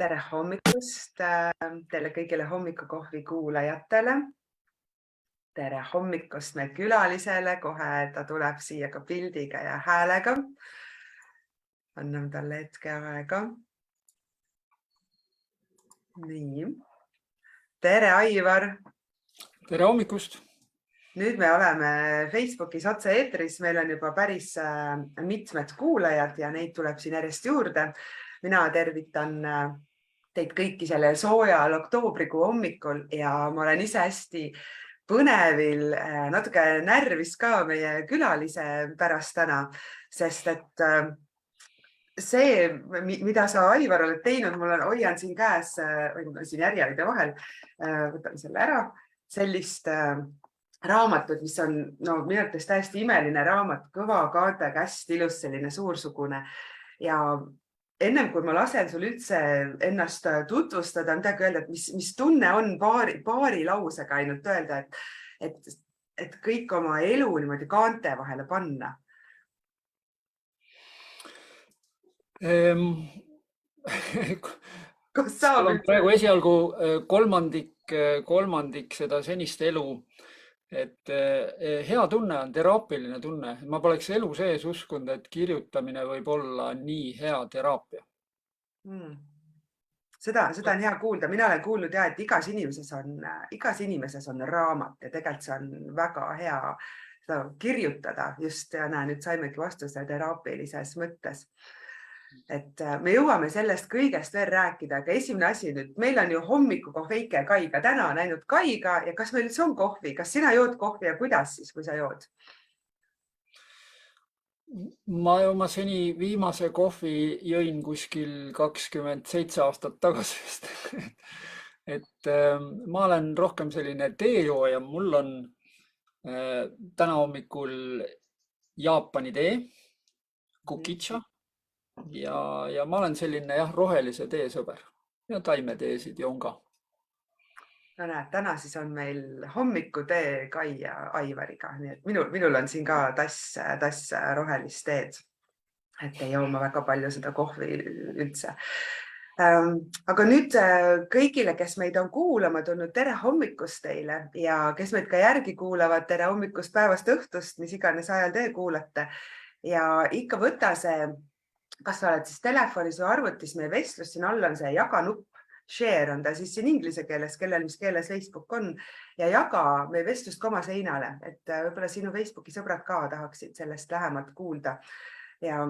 Tere hommikust teile kõigile hommikukohvi kuulajatele. Tere hommikust meil külalisele, kohe ta tuleb siia ka pildiga ja häälega. Annan talle hetke aega. Nii. Tere Aivar. Tere hommikust. Nüüd me oleme Facebookis otse eetris, meil on juba päris mitmed kuulajad ja neid tuleb siin järjest juurde. Mina tervitan teid kõiki sellel soojal oktoobrikuu hommikul ja ma olen ise hästi põnevil, natuke närvis ka meie külalise pärast täna, sest et see, mida sa, Aivar, oled teinud, hoian siin käes, siin järjelide vahel, võtan selle ära, sellist raamatut, mis on minu arvates täiesti imeline raamat, kõva kaantega, hästi ilus, selline suursugune. Ja ennem kui ma lasen sul üldse ennast tutvustada, midagi öelda, et mis tunne on paari lausega ainult öelda, et kõik oma elu niimoodi kaante vahele panna. Sul on praegu esialgu kolmandik seda senist elu. Et hea tunne on, teraapiline tunne. Ma poleks elu sees uskunud, et kirjutamine võib olla nii hea teraapia. Seda on hea kuulda. Mina olen kuulnud ja, et igas inimeses on raamat ja tegelikult see on väga hea seda kirjutada. Just ja nüüd saimegi vastuse teraapilises mõttes. Et me jõuame sellest kõigest veel rääkida, aga esimene asi nüüd, meil on ju hommikukohveike Kaiga. Täna on ainult Kaiga ja kas meil üldse on kohvi? Kas sina jood kohvi ja kuidas siis, kui sa jood? Ma seni viimase kohvi jõin kuskil 27 aastat tagasi. Et ma olen rohkem selline teejooja. Mul on täna hommikul Jaapani tee, kukicha. Ja ma olen selline rohelise tee sõber ja taimeteesid joon ka. No näed, täna siis on meil hommikutee Kai ja Aivariga, nii et minul on siin ka tass rohelist teed, et ei joo ma väga palju seda kohvi üldse. Aga nüüd kõigile, kes meid on kuulama tulnud, tere hommikust teile ja kes meid ka järgi kuulavad, tere hommikust päevast õhtust, mis iganes ajal te kuulate ja ikka võta see, kas sa oled siis telefonis või arvutis, meie vestlus siin all on see jaga nupp, share on ta siis siin inglise keeles, kellel mis keeles Facebook on ja jaga meie vestlust ka oma seinale, et võib-olla sinu Facebooki sõbrad ka tahaksid sellest lähemalt kuulda. Ja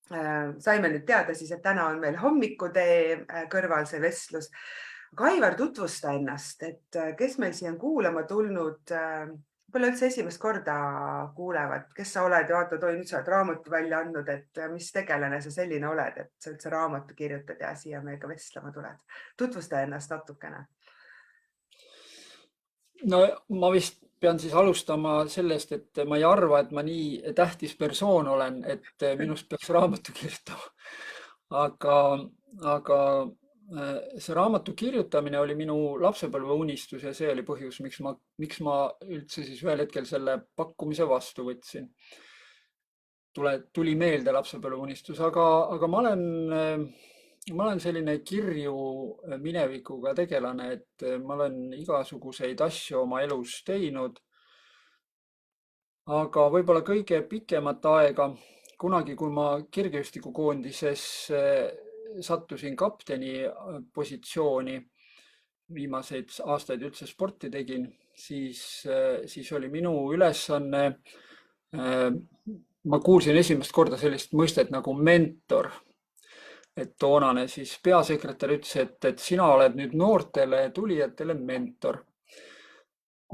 saime nüüd teada siis, et täna on meil hommikutee kõrval see vestlus. Aga Aivar, tutvusta ennast, et kes meil siia on kuulama tulnud, võib-olla üldse esimest korda kuulevad, kes sa oled ja vaatad, nüüd sa oled raamatu välja andnud, et mis tegelane sa selline oled, et sa üldse raamatu kirjutad ja siia meiega vestlema tuled. Tutvusta ennast natukene. No ma vist pean siis alustama sellest, et ma ei arva, et ma nii tähtis persoon olen, et minust peaks raamatu kirjutama. Aga see raamatu kirjutamine oli minu lapsepõlve unistus ja see oli põhjus, miks ma üldse siis ühel hetkel selle pakkumise vastu võtsin. Tuli meelde lapsepõlve unistus, aga ma olen selline kirju minevikuga tegelane, et ma olen igasuguseid asju oma elus teinud. Aga võib-olla kõige pikemat aega, kunagi kui ma kergejõustikukoondises sattusin kapteni positsiooni, viimaseid aastaid üldse sporti tegin, siis oli minu ülesanne, ma kuulsin esimest korda sellist mõistet nagu mentor. Et toonane siis peasekretär ütles, et sina oled nüüd noortele tulijatele mentor.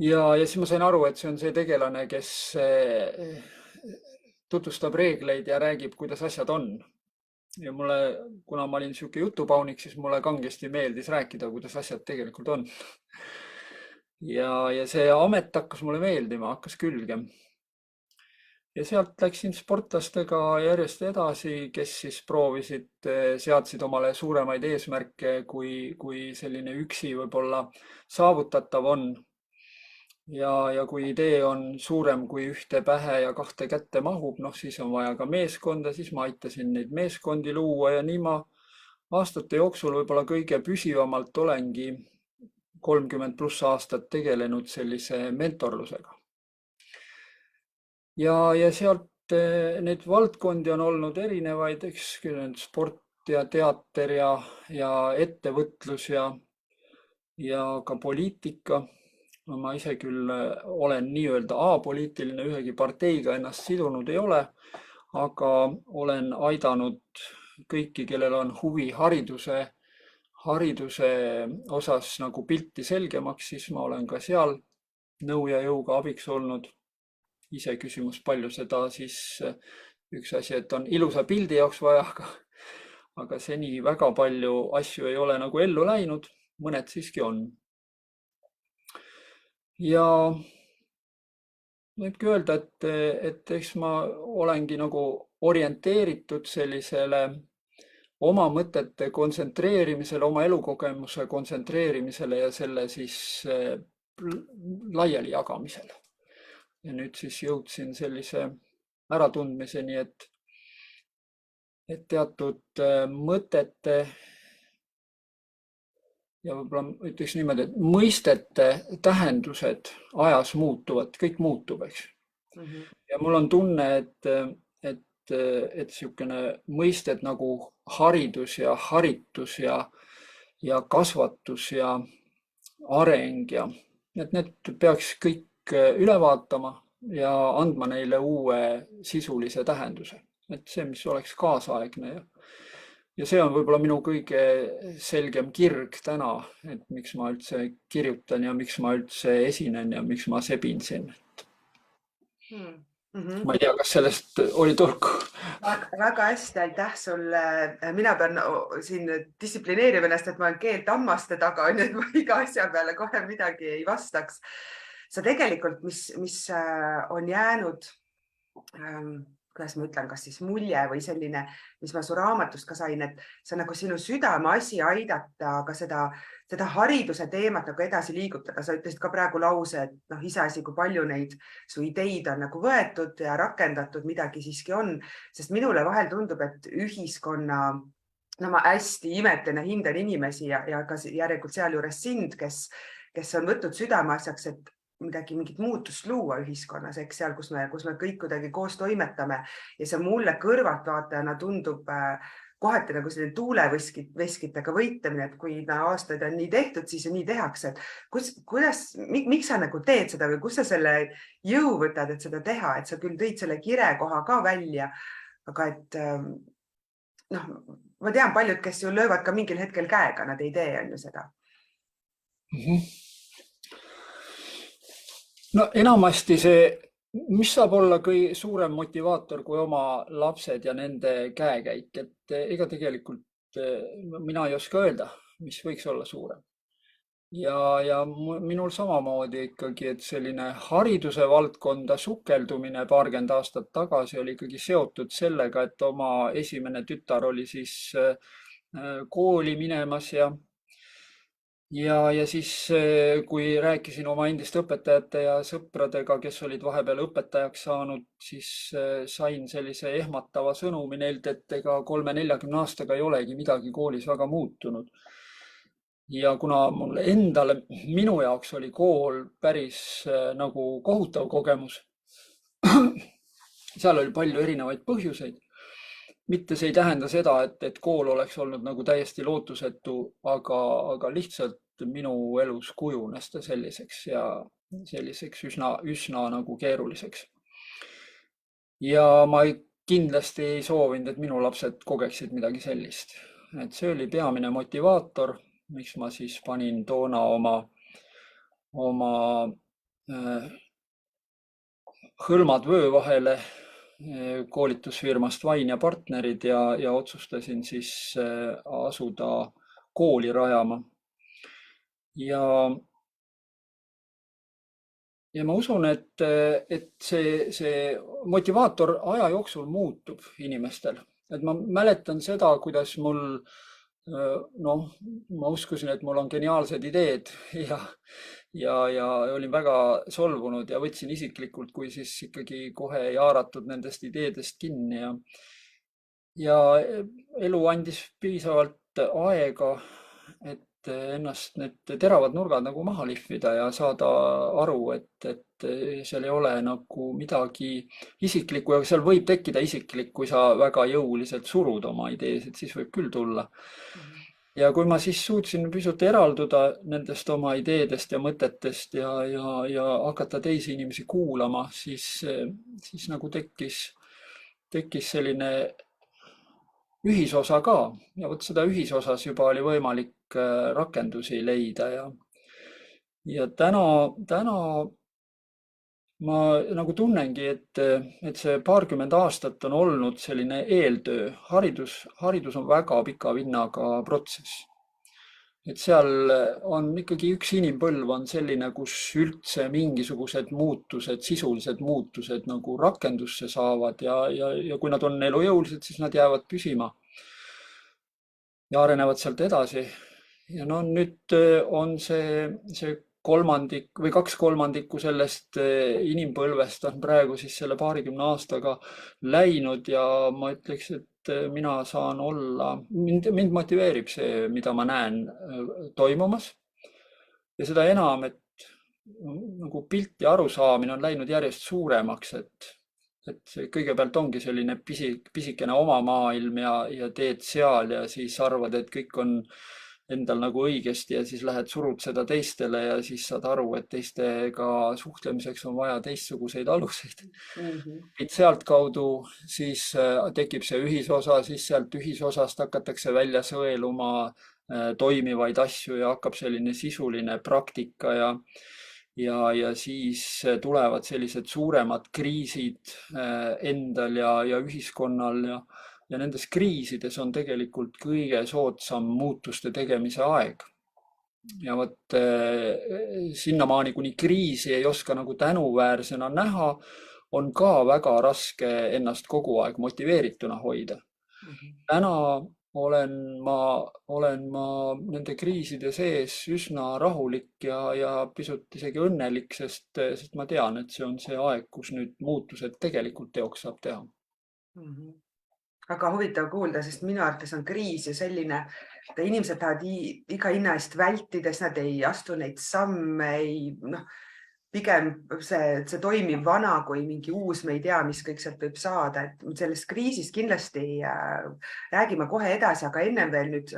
Ja siis ma sain aru, et see on see tegelane, kes tutvustab reegleid ja räägib, kuidas asjad on. Ja mulle, kuna ma olin siuke jutupaunik, siis mulle kangesti meeldis rääkida, kuidas asjad tegelikult on. Ja see amet hakkas mulle meeldima, hakkas külge. Ja sealt läksin sportlastega järjest edasi, kes siis seadsid omale suuremaid eesmärke, kui selline üksi võib-olla saavutatav on. Ja kui idee on suurem kui ühte pähe ja kahte kätte mahub, siis on vaja ka meeskonda, siis ma aitasin neid meeskondi luua ja nii ma aastate jooksul võib-olla kõige püsivamalt olengi 30+ aastat tegelenud sellise mentorlusega. Ja sealt neid valdkondi on olnud erinevaid, eks sport ja teater ja ettevõtlus ja ka poliitika. Ma ise küll olen nii-öelda apoliitiline, ühegi parteiga ennast sidunud ei ole, aga olen aidanud kõiki, kellel on huvi hariduse osas nagu pilti selgemaks, siis ma olen ka seal nõu ja jõuga abiks olnud. Ise küsimus, palju seda siis üks asi, et on ilusa pildi jaoks vaja, aga seni väga palju asju ei ole nagu ellu läinud, mõned siiski on. Ja võibki öelda, et eks ma olengi nagu orienteeritud sellisele oma mõtete kontsentreerimisele, oma elukogemuse kontsentreerimisele ja selle siis laiali jagamisele. Ja nüüd siis jõudsin sellise äratundmiseni, et teatud mõtete ja võib-olla ütleks niimoodi, et mõistete tähendused ajas muutuvad, kõik muutub, eks. Ja mul on tunne, et niisugune mõisted nagu haridus ja haritus ja kasvatus ja areng ja et need peaks kõik üle vaatama ja andma neile uue sisulise tähenduse. Et see, mis oleks kaasaegne ja see on võib-olla minu kõige selgem kirg täna, et miks ma üldse kirjutan ja miks ma üldse esinen ja miks ma sebin siin. Ma ei tea, kas sellest oli tolku. Väga hästi, aitäh sulle. Mina pean siin distsiplineerima ennast, et ma olen keelt hammaste taga, et ma iga asja peale kohe midagi ei vastaks. Sa tegelikult, mis on jäänud, kuidas ma ütlen, kas siis mulje või selline, mis ma su raamatust ka sain, et see on nagu sinu südame asi aidata ka seda hariduse teemat nagu edasi liigutada. Sa ütlesid ka praegu lause, et iseasi, kui palju neid su ideid on nagu võetud ja rakendatud, midagi siiski on, sest minule vahel tundub, et ühiskonna, ma hästi imetlen ja hindan inimesi ja ka järelikult sealjuures sind, kes on võtnud südame asjaks, et mingit muutust luua ühiskonnas, eks seal, kus me kõik kuidagi koos toimetame ja see mulle kõrvaltvaatajana tundub kohati nagu selline tuuleveskitega võitlemine, et kui aastaid on nii tehtud, siis nii tehakse. Miks sa nagu teed seda või kus sa selle jõu võtad, et seda teha, et sa küll tõid selle kirekoha ka välja, aga et ma tean paljud, kes ju löövad ka mingil hetkel käega, nad ei tee on ju seda. No enamasti see, mis saab olla kõige suurem motivaator kui oma lapsed ja nende käekäik, et ega tegelikult mina ei oska öelda, mis võiks olla suurem. Ja minul samamoodi ikkagi, et selline hariduse valdkonda sukeldumine paarkümmend aastat tagasi oli ikkagi seotud sellega, et oma esimene tütar oli siis kooli minemas ja siis, kui rääkisin oma endiste õpetajate ja sõpradega, kes olid vahepeal õpetajaks saanud, siis sain sellise ehmatava sõnumi neilt, et ega 30–40 aastaga ei olegi midagi koolis väga muutunud. Ja kuna mul endale, minu jaoks oli kool päris nagu kohutav kogemus, seal oli palju erinevaid põhjuseid. Mitte see ei tähenda seda, et kool oleks olnud nagu täiesti lootusetu, aga lihtsalt minu elus kujunes ta selliseks ja selliseks üsna nagu keeruliseks. Ja ma kindlasti ei soovinud, et minu lapsed kogeksid midagi sellist. Et see oli peamine motivaator, miks ma siis panin toona oma hõlmad vöö vahele koolitusfirmast Vain ja partnerid ja otsustasin siis asuda kooli rajama. Ja ma usun, et see motivaator aja jooksul muutub inimestel. Et ma mäletan seda, kuidas mul, ma uskusin, et mul on geniaalsed ideed ja olin väga solvunud ja võtsin isiklikult, kui siis ikkagi kohe ei haaratud nendest ideedest kinni. Ja elu andis piisavalt piisavalt aega, et ennast need teravad nurgad nagu maha lihvida ja saada aru, et seal ei ole nagu midagi isiklikku ja seal võib tekkida isiklik, kui sa väga jõuliselt surud oma ideesid, siis võib küll tulla. Ja kui ma siis suutsin pisut eralduda nendest oma ideedest ja mõtetest ja hakata teisi inimesi kuulama, siis nagu tekkis selline ühisosa ka ja vot seda ühisosas juba oli võimalik rakendusi leida ja täna ma nagu tunnengi, et see paarkümmend aastat on olnud selline eeltöö. Haridus on väga pika vinnaga protsess. Et seal on ikkagi üks inimpõlv on selline, kus üldse mingisugused muutused, sisulised muutused nagu rakendusse saavad ja kui nad on elujõulised, siis nad jäävad püsima ja arenevad sealt edasi. Ja no nüüd on see kolmandik või 2/3 sellest inimpõlvest on praegu siis selle paarikümne aastaga läinud ja ma ütleks, et mina saan olla, mind motiveerib see, mida ma näen toimumas. Ja seda enam, et nagu pilt ja arusaamine on läinud järjest suuremaks, et see kõigepealt ongi selline pisikene oma maailm ja teed seal ja siis arvad, et kõik on endal nagu õigesti ja siis lähed surud seda teistele ja siis saad aru, et teistega suhtlemiseks on vaja teistsuguseid aluseid. Et sealtkaudu siis tekib see ühisosa, siis sealt ühisosast hakatakse välja sõeluma toimivaid asju ja hakkab selline sisuline praktika ja siis tulevad sellised suuremad kriisid endal ja ühiskonnal ja nendes kriisides on tegelikult kõige soodsam muutuste tegemise aeg. Ja vot sinnamaani, kuni kriisi ei oska nagu tänuväärsena näha, on ka väga raske ennast kogu aeg motiveerituna hoida. Täna olen ma nende kriiside sees üsna rahulik ja pisut isegi õnnelik, sest ma tean, et see on see aeg, kus nüüd muutused tegelikult teoks saab teha. Väga huvitav kuulda, sest minu arvates on kriis ju selline, et inimesed tahavad iga hinna eest vältides, nad ei astu neid samme, pigem see toimib vana kui mingi uus, me ei tea, mis kõik sealt võib saada, et sellest kriisist kindlasti räägime kohe edasi, aga ennem veel nüüd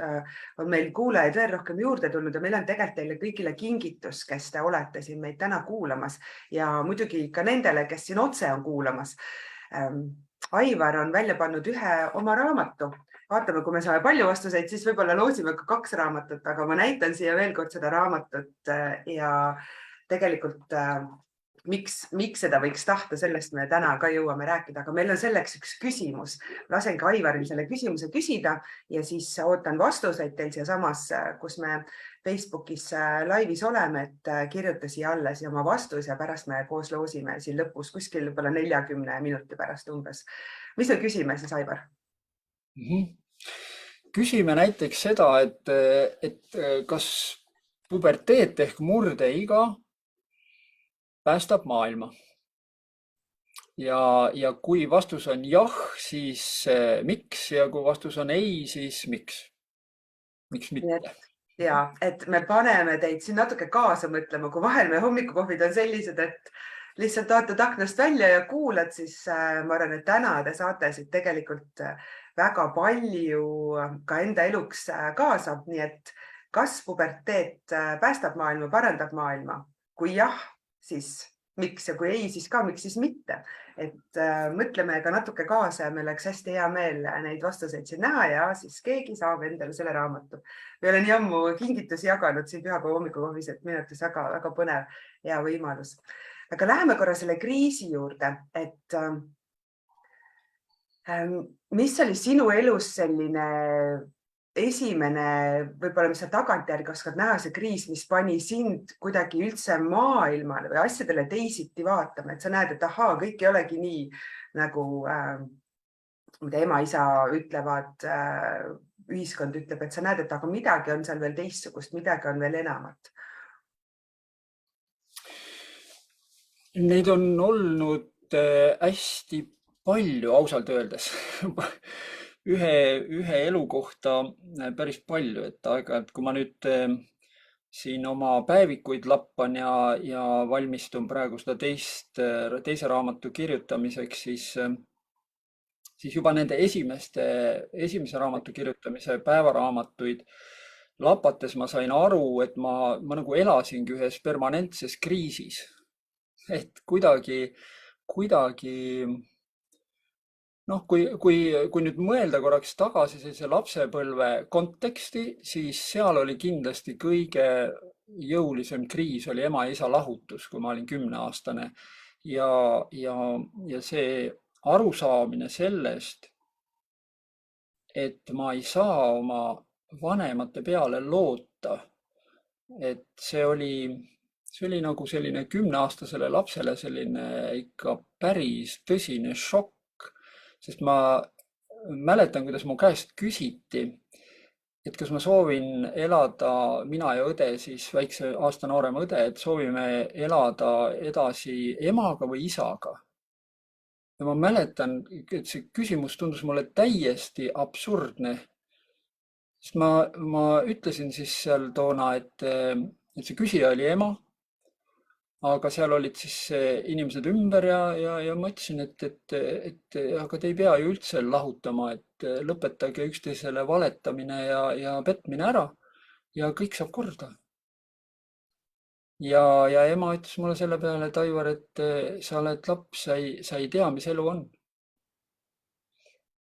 on meil kuulajaid veel rohkem juurde tulnud ja meil on tegelikult teile kõigile kingitus, kes te olete siin meid täna kuulamas ja muidugi ka nendele, kes siin otse on kuulamas. Aivar on välja pannud ühe oma raamatu. Vaatame, kui me saame palju vastuseid, siis võib-olla loosime ka 2 raamatut, aga ma näitan siia veel kord seda raamatut ja tegelikult miks seda võiks tahta, sellest me täna ka jõuame rääkida, aga meil on selleks üks küsimus. Lasen ka Aivaril selle küsimuse küsida ja siis ootan vastuseid teil siiasamas, kus me Facebookis laivis oleme, et kirjuta siia alla siia oma vastus ja pärast me koos loosime siin lõpus kuskil võib-olla 40 minuti pärast umbes. Mis me küsime siis, Aivar? Küsime näiteks seda, et kas puberteet ehk murdeiga päästab maailma. Ja kui vastus on jah, siis miks ja kui vastus on ei, siis miks? Miks mitte? Ja, et me paneme teid siin natuke kaasa mõtlema, kui vahel me hommikukohvid on sellised, et lihtsalt vaatad aknast välja ja kuulad, siis ma arvan, et täna te saate siit tegelikult väga palju ka enda eluks kaasa. Nii et kas puberteet päästab maailma, parandab maailma? Kui jah, siis miks ja kui ei, siis ka miks siis mitte. Et mõtleme ka natuke kaasa ja meil oleks hästi hea meel neid vastuseid siin näha ja siis keegi saab endale selle raamatu. Me olen nii ammu kingitusi jaganud siin pühapäeva hommikukohvis, et minu arvates väga põnev hea võimalus. Aga läheme korra selle kriisi juurde, et mis oli sinu elus selline esimene, võib-olla mis sa tagantjärgi oskad näha, see kriis, mis pani sind kuidagi üldse maailmale või asjadele teisiti vaatama, et sa näed, et ahaa, kõik ei olegi nii, nagu mida ema-isa ütlevad, ühiskond ütleb, et sa näed, et aga midagi on seal veel teistsugust, midagi on veel enamat. Neid on olnud hästi palju, ausalt öeldes. ühe elu kohta päris palju, et aeg-ajalt, kui ma nüüd siin oma päevikuid lappan ja valmistun praegu seda teise raamatu kirjutamiseks, siis juba nende esimese raamatu kirjutamise päevaraamatuid lapates ma sain aru, et ma nagu elasingi ühes permanentses kriisis. Et kuidagi noh, kui nüüd mõelda korraks tagasi sellise lapsepõlve konteksti, siis seal oli kindlasti kõige jõulisem kriis oli ema ja isa lahutus, kui ma olin 10-aastane. Ja see arusaamine sellest, et ma ei saa oma vanemate peale loota, et see oli nagu selline 10-aastasele lapsele selline ikka päris tõsine šokk, sest ma mäletan, kuidas mu käest küsiti, et kas ma soovin elada, mina ja õde, siis väikse aasta noorem õde, et soovime elada edasi emaga või isaga. Ja ma mäletan, et see küsimus tundus mulle täiesti absurdne. Sest ma ütlesin siis seal toona, et see küsija oli ema, aga seal olid siis inimesed ümber ja ma ütlesin, et aga te ei pea ju üldse lahutama, et lõpetage üksteisele valetamine ja petmine ära ja kõik saab korda. Ja ema ütles mulle selle peale, et Aivar, et sa oled laps, sa ei tea, mis elu on.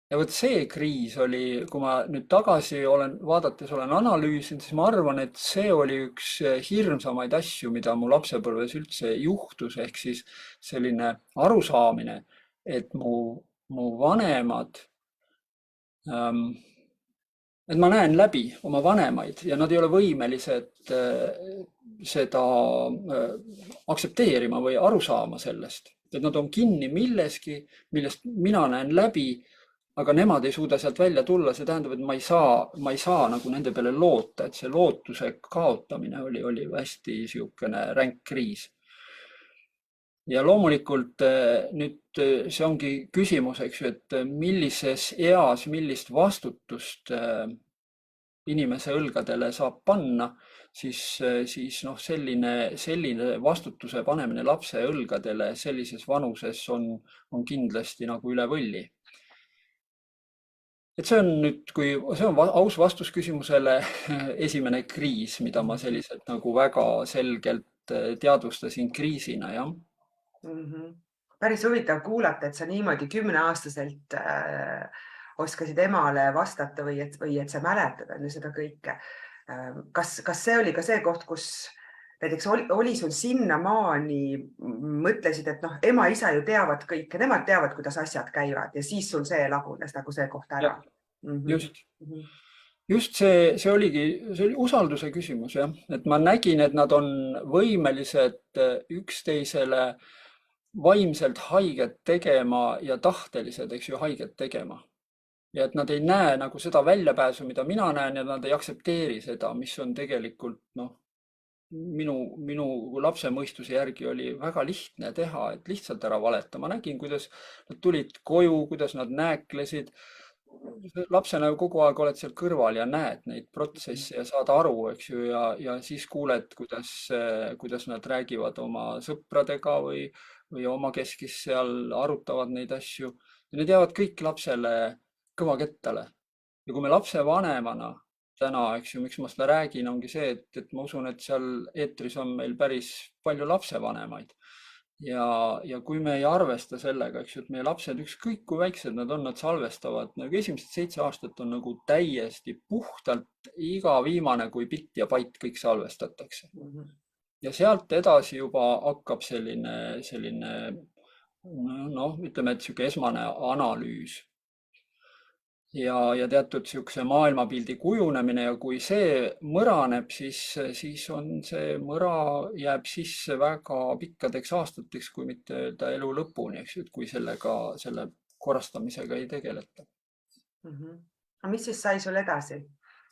Ja vot see kriis oli, kui ma nüüd tagasi vaadates olen analüüsinud, siis ma arvan, et see oli üks hirmsamaid asju, mida mu lapsepõlves üldse juhtus, ehk siis selline arusaamine, et mu vanemad, et ma näen läbi oma vanemaid ja nad ei ole võimelised seda aktsepteerima või aru saama sellest, et nad on kinni milleski, millest mina näen läbi, aga nemad ei suuda sealt välja tulla. See tähendab, et ma ei saa nagu nende peale loota, et see lootuse kaotamine oli hästi siukene ränk kriis. Ja loomulikult nüüd see ongi küsimus, eks ju, et millises eas, millist vastutust inimese õlgadele saab panna, siis noh, selline vastutuse panemine lapse õlgadele sellises vanuses on kindlasti nagu üle võlli. Et see on nüüd, see on aus vastus küsimusele esimene kriis, mida ma selliselt nagu väga selgelt teadvustasin kriisina, jah. Päris huvitav kuulata, et sa niimoodi 10-aastaselt oskasid emale vastata või et sa mäletad seda kõike. Kas see oli ka see koht, kus näiteks oli sul sinnamaani, mõtlesid, et noh, ema, isa ju teavad kõike, nemad teavad, kuidas asjad käivad ja siis sul see lagunes nagu see koht ära? Just see oli usalduse küsimus, jah. Et ma nägin, et nad on võimelised üksteisele vaimselt haiget tegema ja tahtelised, eks ju, haiget tegema. Ja et nad ei näe nagu seda väljapääsu, mida mina näen, ja nad ei aktsepteeri seda, mis on tegelikult, noh, minu lapse mõistuse järgi oli väga lihtne teha, et lihtsalt ära valeta. Ma nägin, kuidas nad tulid koju, kuidas nad nääklesid. Lapsena ju kogu aeg oled seal kõrval ja näed neid protsesse ja saad aru, eks ju, ja siis kuuled, kuidas nad räägivad oma sõpradega või omakeskis seal arutavad neid asju. Ja need jäävad kõik lapsele kõvakettale. Ja kui me lapsevanemana täna, eks ju, miks ma seda räägin, ongi see, et ma usun, et seal eetris on meil päris palju lapsevanemaid. Ja kui me ei arvesta sellega, eks ju, et meie lapsed, ükskõik kui väiksed nad on, nad salvestavad, nagu esimesed 7 aastat on nagu täiesti puhtalt iga viimane kui bitt ja bait kõik salvestatakse. Ja sealt edasi juba hakkab selline noh, ütleme, et sihuke esmane analüüs. Ja teatud siukse maailmapildi kujunemine ja kui see mõraneb, siis on see mõra jääb sisse väga pikkadeks aastateks, kui mitte öelda elu lõpuni, eks ju, et kui selle korrastamisega ei tegeleta. Mis siis sai sul edasi?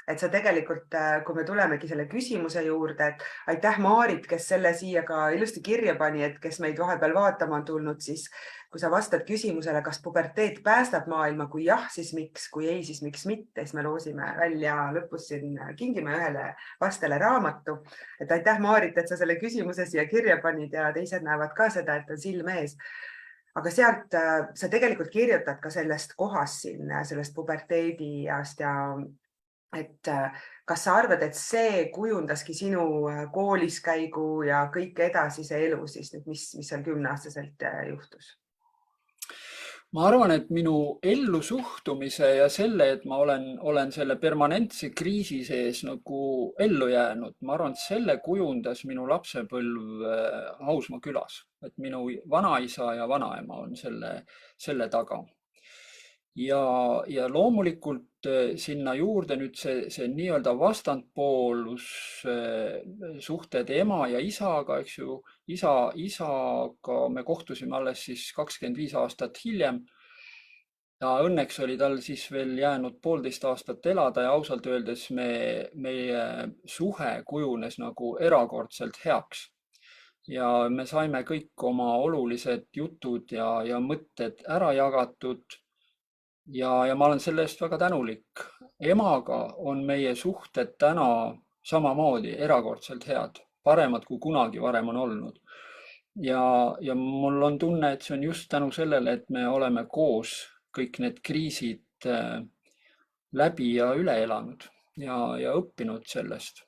et sa tegelikult, kui me tulemegi selle küsimuse juurde, et aitäh, Maarit, kes selle siia ka ilusti kirja pani, et kes meid vahepeal vaatama on tulnud, siis kui sa vastad küsimusele, kas puberteet päästab maailma, kui jah, siis miks, kui ei, siis miks mitte, siis me loosime välja lõpus siin, kingime ühele vastajale raamatu. Et aitäh, Maarit, et sa selle küsimuse siia kirja panid ja teised näevad ka seda, et on silm ees. Aga sealt sa tegelikult kirjutad ka sellest kohast siin, sellest puberteediast ja et kas sa arvad, et see kujundaski sinu kooliskäigu ja kõike edasise elu siis nüüd, mis seal 10-aastaselt juhtus? Ma arvan, et minu ellu suhtumise ja selle, et ma olen selle permanentse kriisi sees nagu ellu jäänud, ma arvan, et selle kujundas minu lapsepõlv Hausmaa külas, et minu vanaisa ja vanaema on selle taga. Ja loomulikult sinna juurde nüüd see nii-öelda vastandpoolus suhted ema ja isaga, eks ju, isaga me kohtusime alles siis 25 aastat hiljem. Ja õnneks oli tal siis veel jäänud 1,5 aastat elada ja ausalt öeldes meie suhe kujunes nagu erakordselt heaks. Ja me saime kõik oma olulised jutud ja mõtted ära jagatud. Ja ma olen selle eest väga tänulik. Emaga on meie suhted täna samamoodi erakordselt head, paremad kui kunagi varem on olnud. Ja mul on tunne, et see on just tänu sellele, et me oleme koos kõik need kriisid läbi ja üle elanud ja õppinud sellest.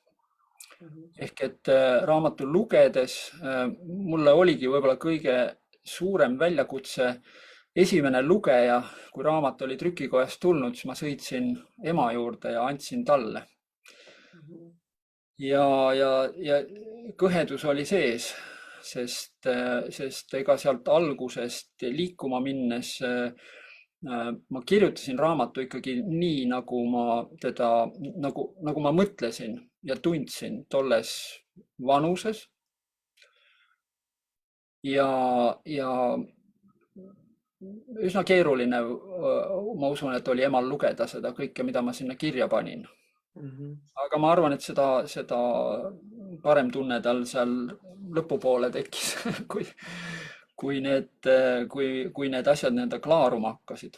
Ehk et raamatu lugedes mulle oligi võib-olla kõige suurem väljakutse esimene lugeja, kui raamat oli trükikojast tulnud, siis ma sõitsin ema juurde ja andsin talle. Ja kõhedus oli sees, sest ega sealt algusest liikuma minnes ma kirjutasin raamatu ikkagi nii, nagu ma mõtlesin ja tundsin tolles vanuses. Ja üsna keeruline, ma usun, et oli emal lugeda seda kõike, mida ma sinna kirja panin. Aga ma arvan, et seda parem tunne tal seal lõpupoole tekkis, kui need asjad nende klaaruma hakkasid.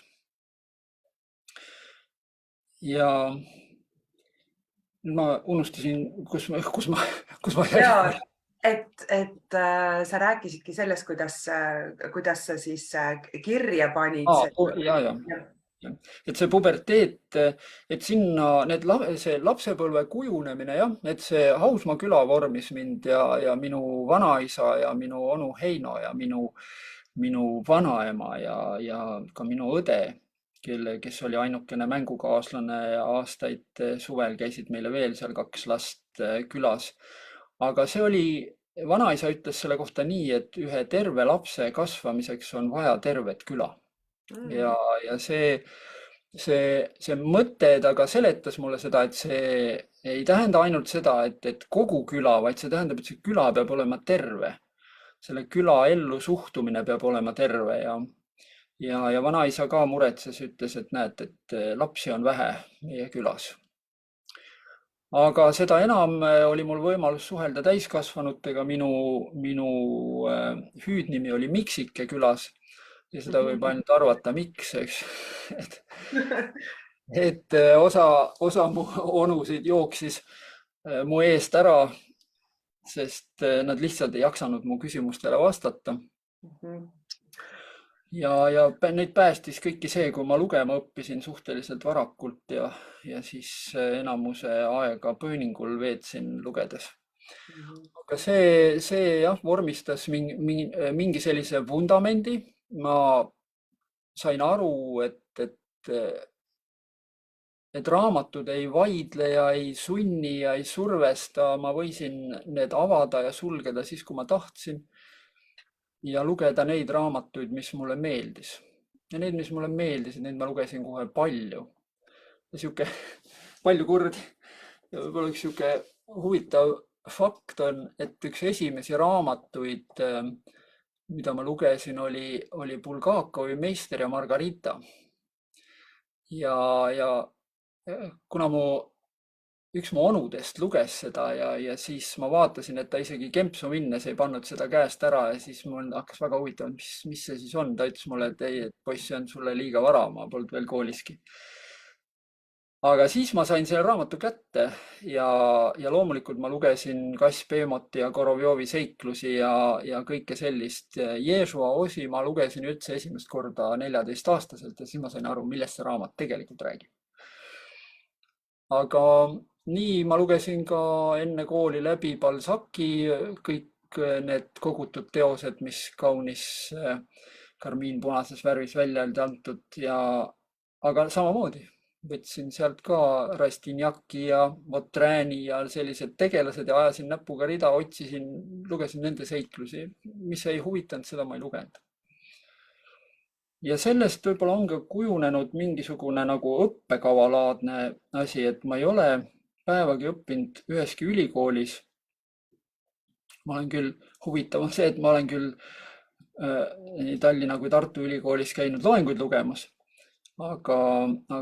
Ja ma unustasin, kus ma jäin. Et sa rääkisidki sellest, kuidas sa siis kirja panid. Et see puberteet, et sinna see lapsepõlve kujunemine, jah, et see Hausmaa küla vormis mind ja minu vanaisa ja minu onu Heino ja minu vanaema ja ka minu õde, kes oli ainukene mängukaaslane ja aastaid suvel käisid meile veel seal 2 last külas. Aga see oli, vanaisa ütles selle kohta nii, et ühe terve lapse kasvamiseks on vaja tervet küla. Ja see mõte taga seletas mulle seda, et see ei tähenda ainult seda, et kogu küla, vaid see tähendab, et see küla peab olema terve. Selle küla ellu suhtumine peab olema terve ja vanaisa ka muretses, ütles, et näed, et lapsi on vähe meie külas. Aga seda enam oli mul võimalus suhelda täiskasvanutega. Minu hüüdnimi oli Miksike külas ja seda võib ainult arvata, miks, eks. Et osa mu onusid jooksis mu eest ära, sest nad lihtsalt ei jaksanud mu küsimustele vastata. Ja neid päästis kõiki see, kui ma lugema õppisin suhteliselt varakult ja siis enamuse aega pööningul veetsin lugedes. Aga see jah, vormistas mingi sellise vundamendi. Ma sain aru, et raamatud ei vaidle ja ei sunni ja ei survesta. Ma võisin need avada ja sulgeda siis, kui ma tahtsin. Ja lugeda neid raamatuid, mis mulle meeldis. Ja need, mis mulle meeldisid, neid ma lugesin kohe palju. Ja siuke palju kurdi. Ja võib-olla üks siuke huvitav fakt on, et üks esimesi raamatuid, mida ma lugesin, oli Bulgakovi Meister ja Margarita. Ja kuna mu üks mu onudest luges seda ja siis ma vaatasin, et ta isegi kempsu minnes ei pannud seda käest ära ja siis mul hakkas väga huvitav, mis see siis on. Ta ütles mulle, et ei, et poiss, see on sulle liiga vara, ma polnud veel kooliski. Aga siis ma sain selle raamatu kätte ja loomulikult ma lugesin Kass Beemoti ja Korovjovi seiklusi ja kõike sellist. Jeesua osi ma lugesin üldse esimest korda 14-aastaselt ja siis ma sain aru, millest see raamat tegelikult räägib. Aga nii ma lugesin ka enne kooli läbi Balzaci kõik need kogutud teosed, mis kaunis karmiinpunases värvis välja olid antud aga samamoodi võtsin sealt ka Rastignac'i ja Vautrin'i ja sellised tegelased ja ajasin näpuga rida, otsisin, lugesin nende seiklusi. Mis ei huvitanud, seda ma ei lugenud. Ja sellest võib-olla on ka kujunenud mingisugune nagu õppekavalaadne asi, et ma ei ole päevagi õppinud üheski ülikoolis. Ma olen küll, huvitav on see, et ma olen küll nii Tallinna kui Tartu ülikoolis käinud loenguid lugemas. Aga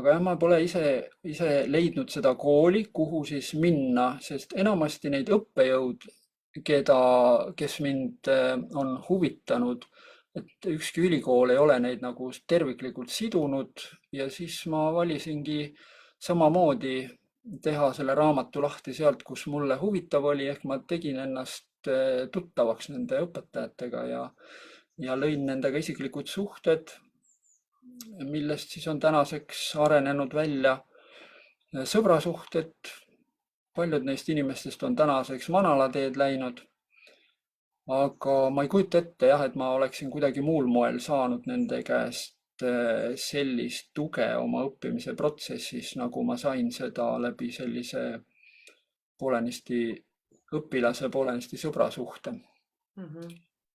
jah, ma pole ise leidnud seda kooli, kuhu siis minna, sest enamasti neid õppejõud, kes mind on huvitanud, et ükski ülikool ei ole neid nagu terviklikult sidunud ja siis ma valisingi samamoodi teha selle raamatu lahti sealt, kus mulle huvitav oli, ehk ma tegin ennast tuttavaks nende õpetajatega ja lõin nendega isiklikud suhted, millest siis on tänaseks arenenud välja sõbrasuhted. Paljud neist inimestest on tänaseks manalateed läinud. Aga ma ei kujuta ette jah, et ma oleksin kuidagi muul moel saanud nende käest sellist tuge oma õppimise protsessis, nagu ma sain seda läbi sellise poolenisti õpilase, poolenisti sõbrasuhte.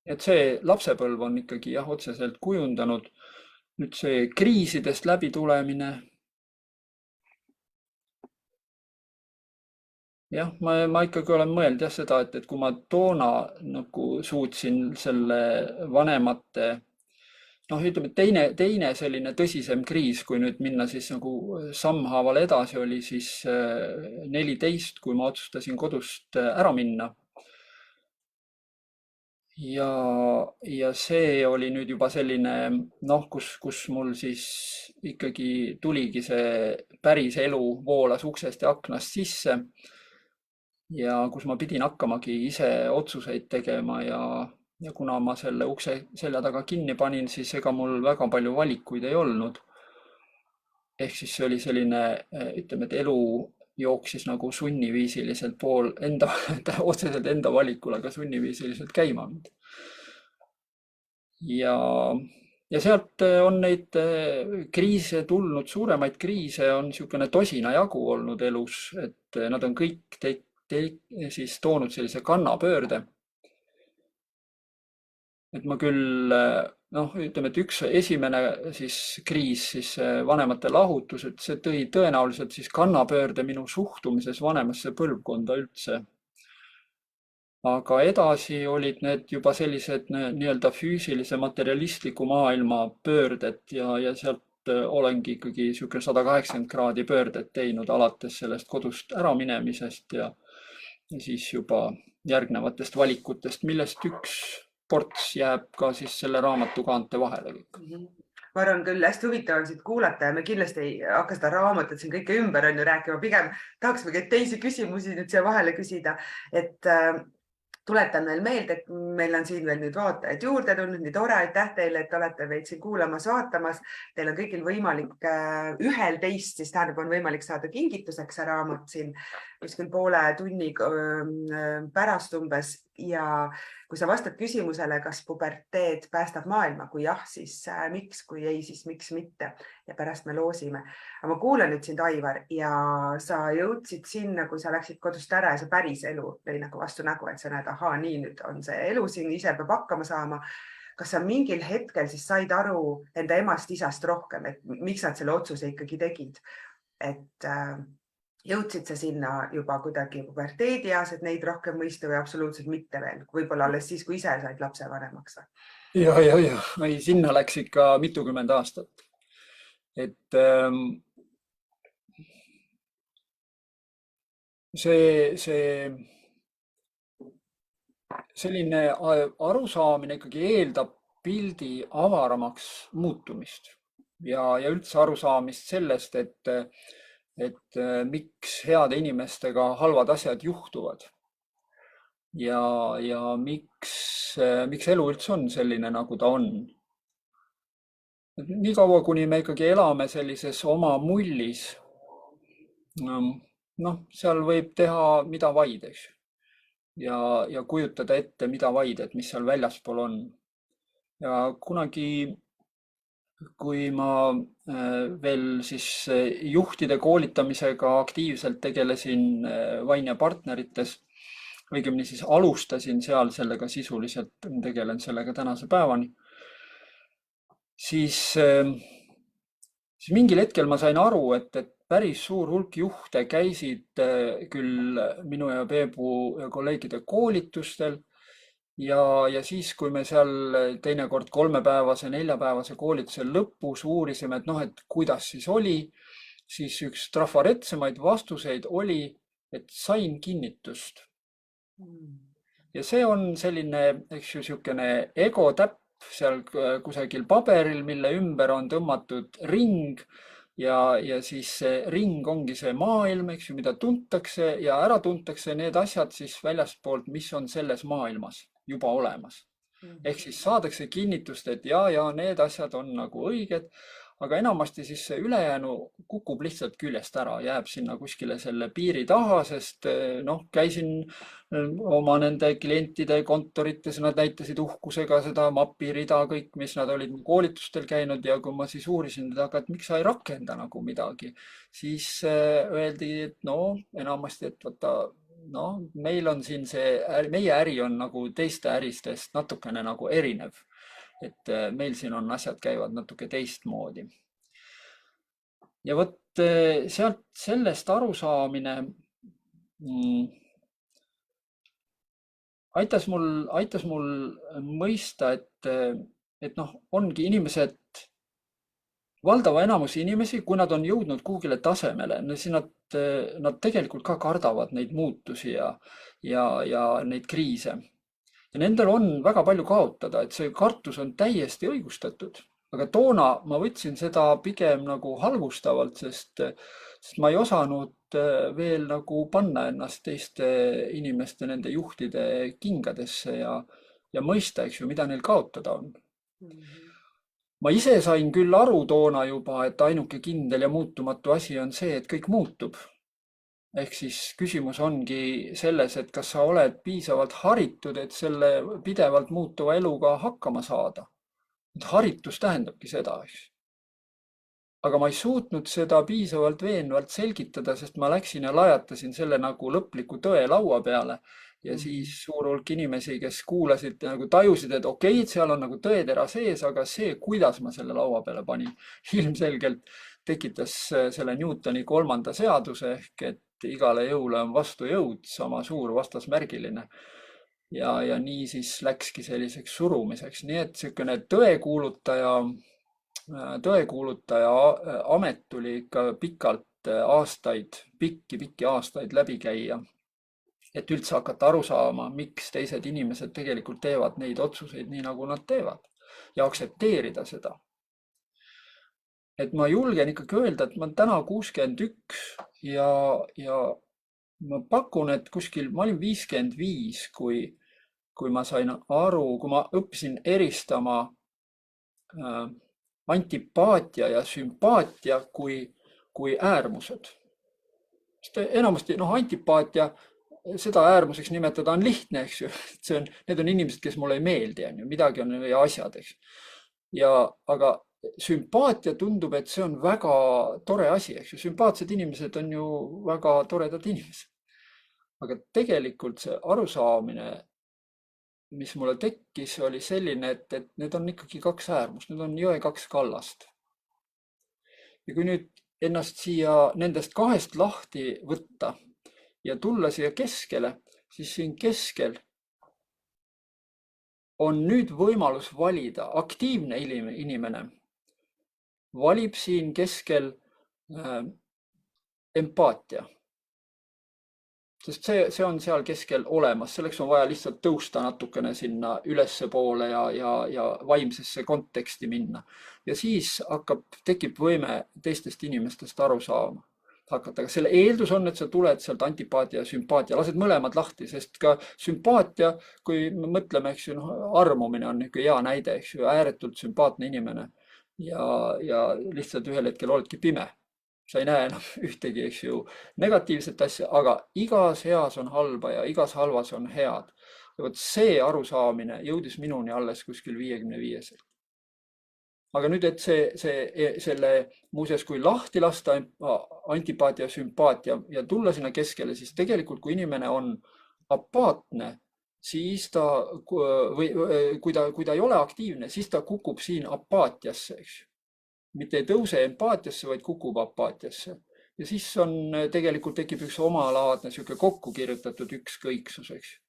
Et see lapsepõlv on ikkagi jah, otseselt kujundanud. Nüüd see kriisidest läbi tulemine. Jah, ma ikkagi olen mõelnud jah seda, et kui ma toona nagu suutsin selle vanemate, ütleme, teine selline tõsisem kriis, kui nüüd minna siis nagu sammhaaval edasi, oli siis 14, kui ma otsustasin kodust ära minna. Ja see oli nüüd juba selline, kus mul siis ikkagi tuligi see päris elu voolas uksest ja aknast sisse. Ja kus ma pidin hakkamagi ise otsuseid tegema ja kuna ma selle ukse selja taga kinni panin, siis ega mul väga palju valikuid ei olnud. Ehk siis see oli selline, ütleme, et elu jooksis nagu sunniviisiliselt otseselt enda valikul, aga sunniviisiliselt käima. Ja sealt on neid kriise tulnud, suuremaid kriise on niisugune tosina jagu olnud elus, et nad on kõik siis toonud sellise kannapöörde. Et ma küll, ütleme, et üks esimene siis kriis, siis vanemate lahutus, et see tõi tõenäoliselt siis kannapöörde minu suhtumises vanemasse põlvkonda üldse. Aga edasi olid need juba sellised nii-öelda füüsilise materialistliku maailma pöörded ja sealt olengi ikkagi niisugune 180 kraadi pöördet teinud alates sellest kodust ära minemisest ja siis juba järgnevatest valikutest, millest üks ports jääb ka siis selle raamatu kaante vahele. Ma arvan küll, hästi huvitav on siit kuulata ja me kindlasti ei hakka seda raamatut siin kõike ümber on ju rääkima, pigem tahaksime teisi küsimusi nüüd siia vahele küsida, et tuletan veel meelde, et meil on siin veel nüüd vaatajaid juurde tulnud, nii tore, aitäh teile, et olete meid siin kuulamas, vaatamas. Teil on kõigil võimalik ühel teist, siis tähendab, on võimalik saada kingituseks see raamat siin kuskil poole tunni pärast umbes ja kui sa vastad küsimusele, kas puberteed päästab maailma, kui jah, siis miks, kui ei, siis miks mitte ja pärast me loosime. Aga ma kuulen nüüd sind, Aivar, ja sa jõudsid sinna, kui sa läksid kodust ära ja see päris elu lõi nagu vastu nägu, et sa näed, ahaa, nii nüüd on see elu siin, ise peab hakkama saama. Kas sa mingil hetkel siis said aru enda emast-isast rohkem, et miks nad selle otsuse ikkagi tegid? Et jõudsid sa sinna juba kuidagi puberteedieas, et neid rohkem mõista või absoluutselt mitte veel? Võib-olla alles siis, kui ise said lapsevanemaks? Ja. Ei, sinna läks ikka mitukümmend aastat. Et see selline arusaamine ikkagi eeldab pildi avaramaks muutumist ja üldse arusaamist sellest, et miks heade inimestega halvad asjad juhtuvad ja miks elu üldse on selline, nagu ta on. Niikaua, kuni me ikkagi elame sellises oma mullis, noh, seal võib teha mida vaid, eks ju. Ja kujutada ette mida vaid, et mis seal väljaspool on. Ja kunagi, kui ma veel siis juhtide koolitamisega aktiivselt tegelesin Vaine partnerites, õigemini siis alustasin seal sellega sisuliselt, tegelen sellega tänase päevani, siis, siis mingil hetkel ma sain aru, et päris suur hulk juhte käisid küll minu ja Peebu kolleegide koolitustel ja siis, kui me seal teinekord 3-päevase, 4-päevase koolituse lõpus uurisime, et noh, et kuidas siis oli, siis üks trafaretsemaid vastuseid oli, et sain kinnitust. Ja see on selline, eks ju, niisugune egotäpp seal kusagil paberil, mille ümber on tõmmatud ring ja siis see ring ongi see maailm, eks ju, mida tuntakse ja ära tuntakse need asjad siis väljaspoolt, mis on selles maailmas juba olemas. Ehk siis saadakse kinnitust, et ja need asjad on nagu õiged, aga enamasti siis see ülejäänu kukub lihtsalt küljest ära, jääb sinna kuskile selle piiri taha, sest noh, käisin oma nende klientide kontorites, nad näitasid uhkusega seda mapirida kõik, mis nad olid koolitustel käinud ja kui ma siis uurisin, aga et miks sa ei rakenda nagu midagi, siis öeldi, et no enamasti, et vaata, noh, meil on siin meie äri on nagu teiste äristest natukene nagu erinev. Et meil siin on asjad käivad natuke teistmoodi. Ja vot sealt sellest arusaamine aitas mul mõista, et noh, ongi inimesed, valdava enamus inimesi, kui nad on jõudnud kuhugile tasemele, siis nad tegelikult ka kardavad neid muutusi ja neid kriise. Ja nendel on väga palju kaotada, et see kartus on täiesti õigustatud. Aga toona ma võtsin seda pigem nagu halvustavalt, sest ma ei osanud veel nagu panna ennast teiste inimeste, nende juhtide kingadesse ja mõista, eks ju, mida neil kaotada on. Ma ise sain küll aru toona juba, et ainuke kindel ja muutumatu asi on see, et kõik muutub. Ehk siis küsimus ongi selles, et kas sa oled piisavalt haritud, et selle pidevalt muutuva eluga hakkama saada. Haritus tähendabki seda, eks. Aga ma ei suutnud seda piisavalt veenvalt selgitada, sest ma läksin ja lajatasin selle nagu lõpliku tõe laua peale. Ja siis suur hulk inimesi, kes kuulasid, nagu tajusid, et okei, seal on nagu tõetera sees, aga see, kuidas ma selle laua peale panin, ilmselgelt tekitas selle Newtoni 3. seaduse ehk et igale jõule on vastujõud, sama suur vastasmärgiline. Ja nii siis läkski selliseks surumiseks. Nii et niisugune tõekuulutaja amet tuli ikka pikalt aastaid, pikki aastaid läbi käia. Et üldse hakata aru saama, miks teised inimesed tegelikult teevad neid otsuseid nii, nagu nad teevad ja aktsepteerida seda. Et ma julgen ikkagi öelda, et ma olen täna 61 ja ma pakun, et kuskil, ma olin 55, kui ma sain aru, kui ma õppisin eristama antipaatia ja sümpaatia kui äärmused. Sest enamasti, noh, antipaatia, seda äärmuseks nimetada on lihtne, eks ju. Need on inimesed, kes mulle ei meeldi, midagi on ja asjad, eks. Aga sümpaatia tundub, et see on väga tore asi, eks ju. Sümpaatsed inimesed on ju väga toredad inimesed. Aga tegelikult see arusaamine, mis mulle tekkis, oli selline, et need on ikkagi 2 äärmust, need on jõe 2 kallast. Ja kui nüüd ennast siia nendest 2 lahti võtta ja tulla siia keskele, siis siin keskel on nüüd võimalus valida. Aktiivne inimene valib siin keskel empaatia. sest see on seal keskel olemas, selleks on vaja lihtsalt tõusta natukene sinna ülespoole ja vaimsesse konteksti minna. Ja siis tekib võime teistest inimestest aru saama hakata, aga selle eeldus on, et sa tuled sealt antipaatia ja sümpaatia, lased mõlemad lahti, sest ka sümpaatia, kui me mõtleme, eks ju, armumine on niisugune hea näide, eks ju, ääretult sümpaatne inimene ja lihtsalt ühel hetkel oledki pime. Sa ei näe enam ühtegi, eks ju, negatiivset asja, aga igas heas on halba ja igas halvas on head. Ja vot see arusaamine jõudis minuni alles kuskil 55. Aga nüüd, et selle muuseas, kui lahti lasta antipaatia ja sümpaatia ja tulla sinna keskele, siis tegelikult, kui inimene on apaatne, siis kui ta ei ole aktiivne, siis ta kukub siin apaatiasse, eks ju. Mitte ei tõuse empaatiasse, vaid kukub apaatiasse. Ja siis tegelikult tekib üks omalaadne sihuke kokku kirjutatud ükskõiksus, eks ju.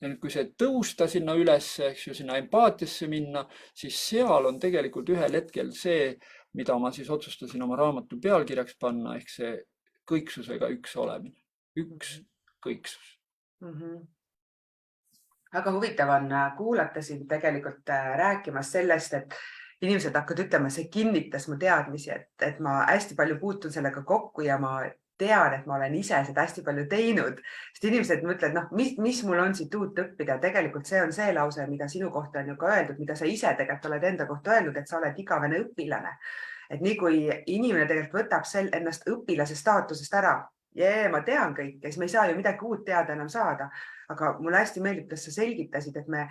Ja nüüd, kui see tõusta sinna üles, eks ju, sinna empaatiasse minna, siis seal on tegelikult ühel hetkel see, mida ma siis otsustasin oma raamatu pealkirjaks panna, ehk see kõiksusega üks olemine. Üks kõiksus. Väga huvitav on kuulata sind tegelikult rääkimas sellest, et inimesed hakkavad ütlema, see kinnitas mu teadmisi, et ma hästi palju puutun sellega kokku ja ma tean, et ma olen ise seda hästi palju teinud. Sest inimesed mõtlevad, mis mul on siit uut õppida. Tegelikult see on see lause, mida sinu kohta on ju ka öeldud, mida sa ise tegelikult oled enda kohta öelnud, et sa oled igavene õpilane. Et nii kui inimene tegelikult võtab ennast õpilase staatusest ära, ma tean kõike, siis me ei saa ju midagi uut teada enam saada. Aga mulle hästi meeldib, kuidas sa selgitasid, et me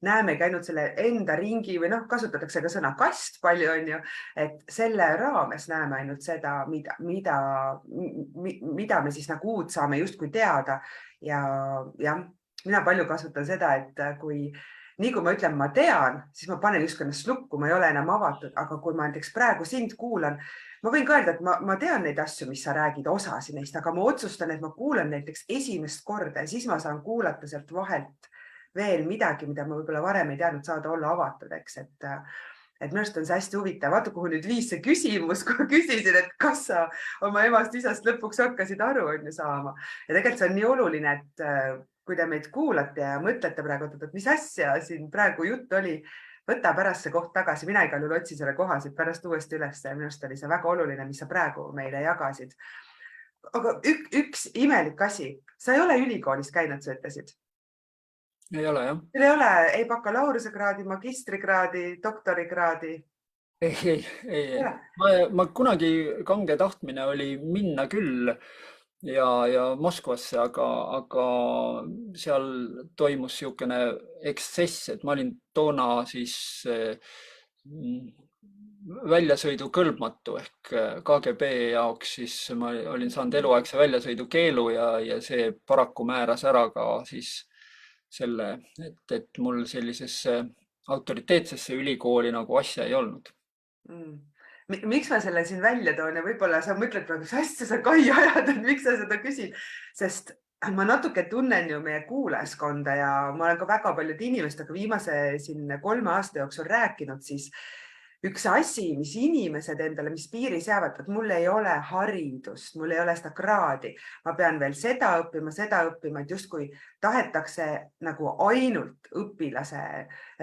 näemegi ainult selle enda ringi või kasutatakse ka sõna kast palju, on ju, et selle raames näeme ainult seda, mida me siis nagu uut saame justkui teada. Ja mina palju kasutan seda, et nii kui ma ütlen, ma tean, siis ma panen justkui ennast lukku, ma ei ole enam avatud, aga kui ma näiteks praegu sind kuulan, ma võin ka öelda, et ma tean neid asju, mis sa räägid, osasi neist, aga ma otsustan, et ma kuulan näiteks esimest korda ja siis ma saan kuulata sealt vahelt veel midagi, mida ma võib-olla varem ei teadnud saada olla avatud, eks. Et minu arust on see hästi huvitav. Vaata, kuhu nüüd viis see küsimus, kui küsisin, et kas sa oma emast isast lõpuks hakkasid aru saama. Ja tegelikult see on nii oluline, et kui te meid kuulate ja mõtlete praegu, et mis asja siin praegu jutt oli, võta pärast see koht tagasi. Mina igal juhul otsin selle koha siit pärast uuesti üles ja minu arust oli see väga oluline, mis sa praegu meile jagasid. Aga üks imelik asi. Sa ei ole ülikoolis käinud, sa ütlesid? Ei ole, jah. Sul ei ole ei bakalaureusekraadi, magistrikraadi, doktorikraadi? Ei. Ma kunagi kange tahtmine oli minna küll ja Moskvasse, aga seal toimus niisugune ekstsess, et ma olin toona siis väljasõidu kõlbmatu ehk KGB jaoks, siis ma olin saanud eluaegse väljasõidu keelu ja see paraku määras ära ka siis selle, et mul sellisesse autoriteetsesse ülikooli nagu asja ei olnud. Miks ma selle siin välja toon ja võib-olla sa mõtled praegu, mis asja sa Kai ajad, et miks sa seda küsid, sest ma natuke tunnen ju meie kuulajaskonda ja ma olen ka väga paljude inimestega viimase 3 aasta jooksul rääkinud, siis üks asi, mis inimesed endale, mis piiri seavad, et mul ei ole haridust, mul ei ole seda kraadi, ma pean veel seda õppima, et justkui tahetakse nagu ainult õpilase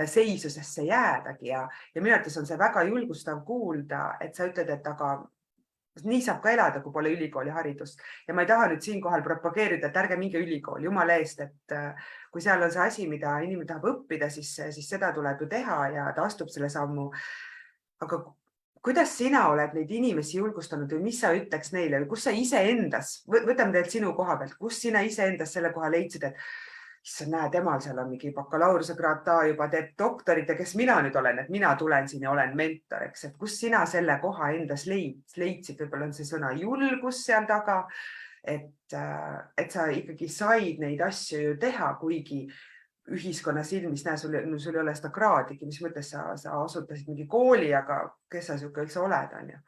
seisusesse jäädagi ja minu arvates on see väga julgustav kuulda, et sa ütled, et aga nii saab ka elada, kui pole ülikooli haridust. Ja ma ei taha nüüd siinkohal propageerida, et ärge minge ülikooli, jumala eest, et kui seal on see asi, mida inimene tahab õppida, siis seda tuleb ju teha ja ta astub selle sammu. Aga kuidas sina oled neid inimesi julgustanud või mis sa ütleks neile või kus sa iseendas, võtame teilt sinu koha pealt, kus sina iseendas selle koha leidsid, et issand, näe, temal seal on mingi bakalaureuse-kraad, ta juba teeb doktorit ja kes mina nüüd olen, et mina tulen siin ja olen mentor, eks, et kus sina selle koha endas leidsid, võib-olla on see sõna julgus seal taga, et sa ikkagi said neid asju ju teha, kuigi ühiskonna silmis, näe, sul ei ole seda kraadigi, mis mõttes sa asutasid mingi kooli, aga kes sa siuke üldse oled, on ju?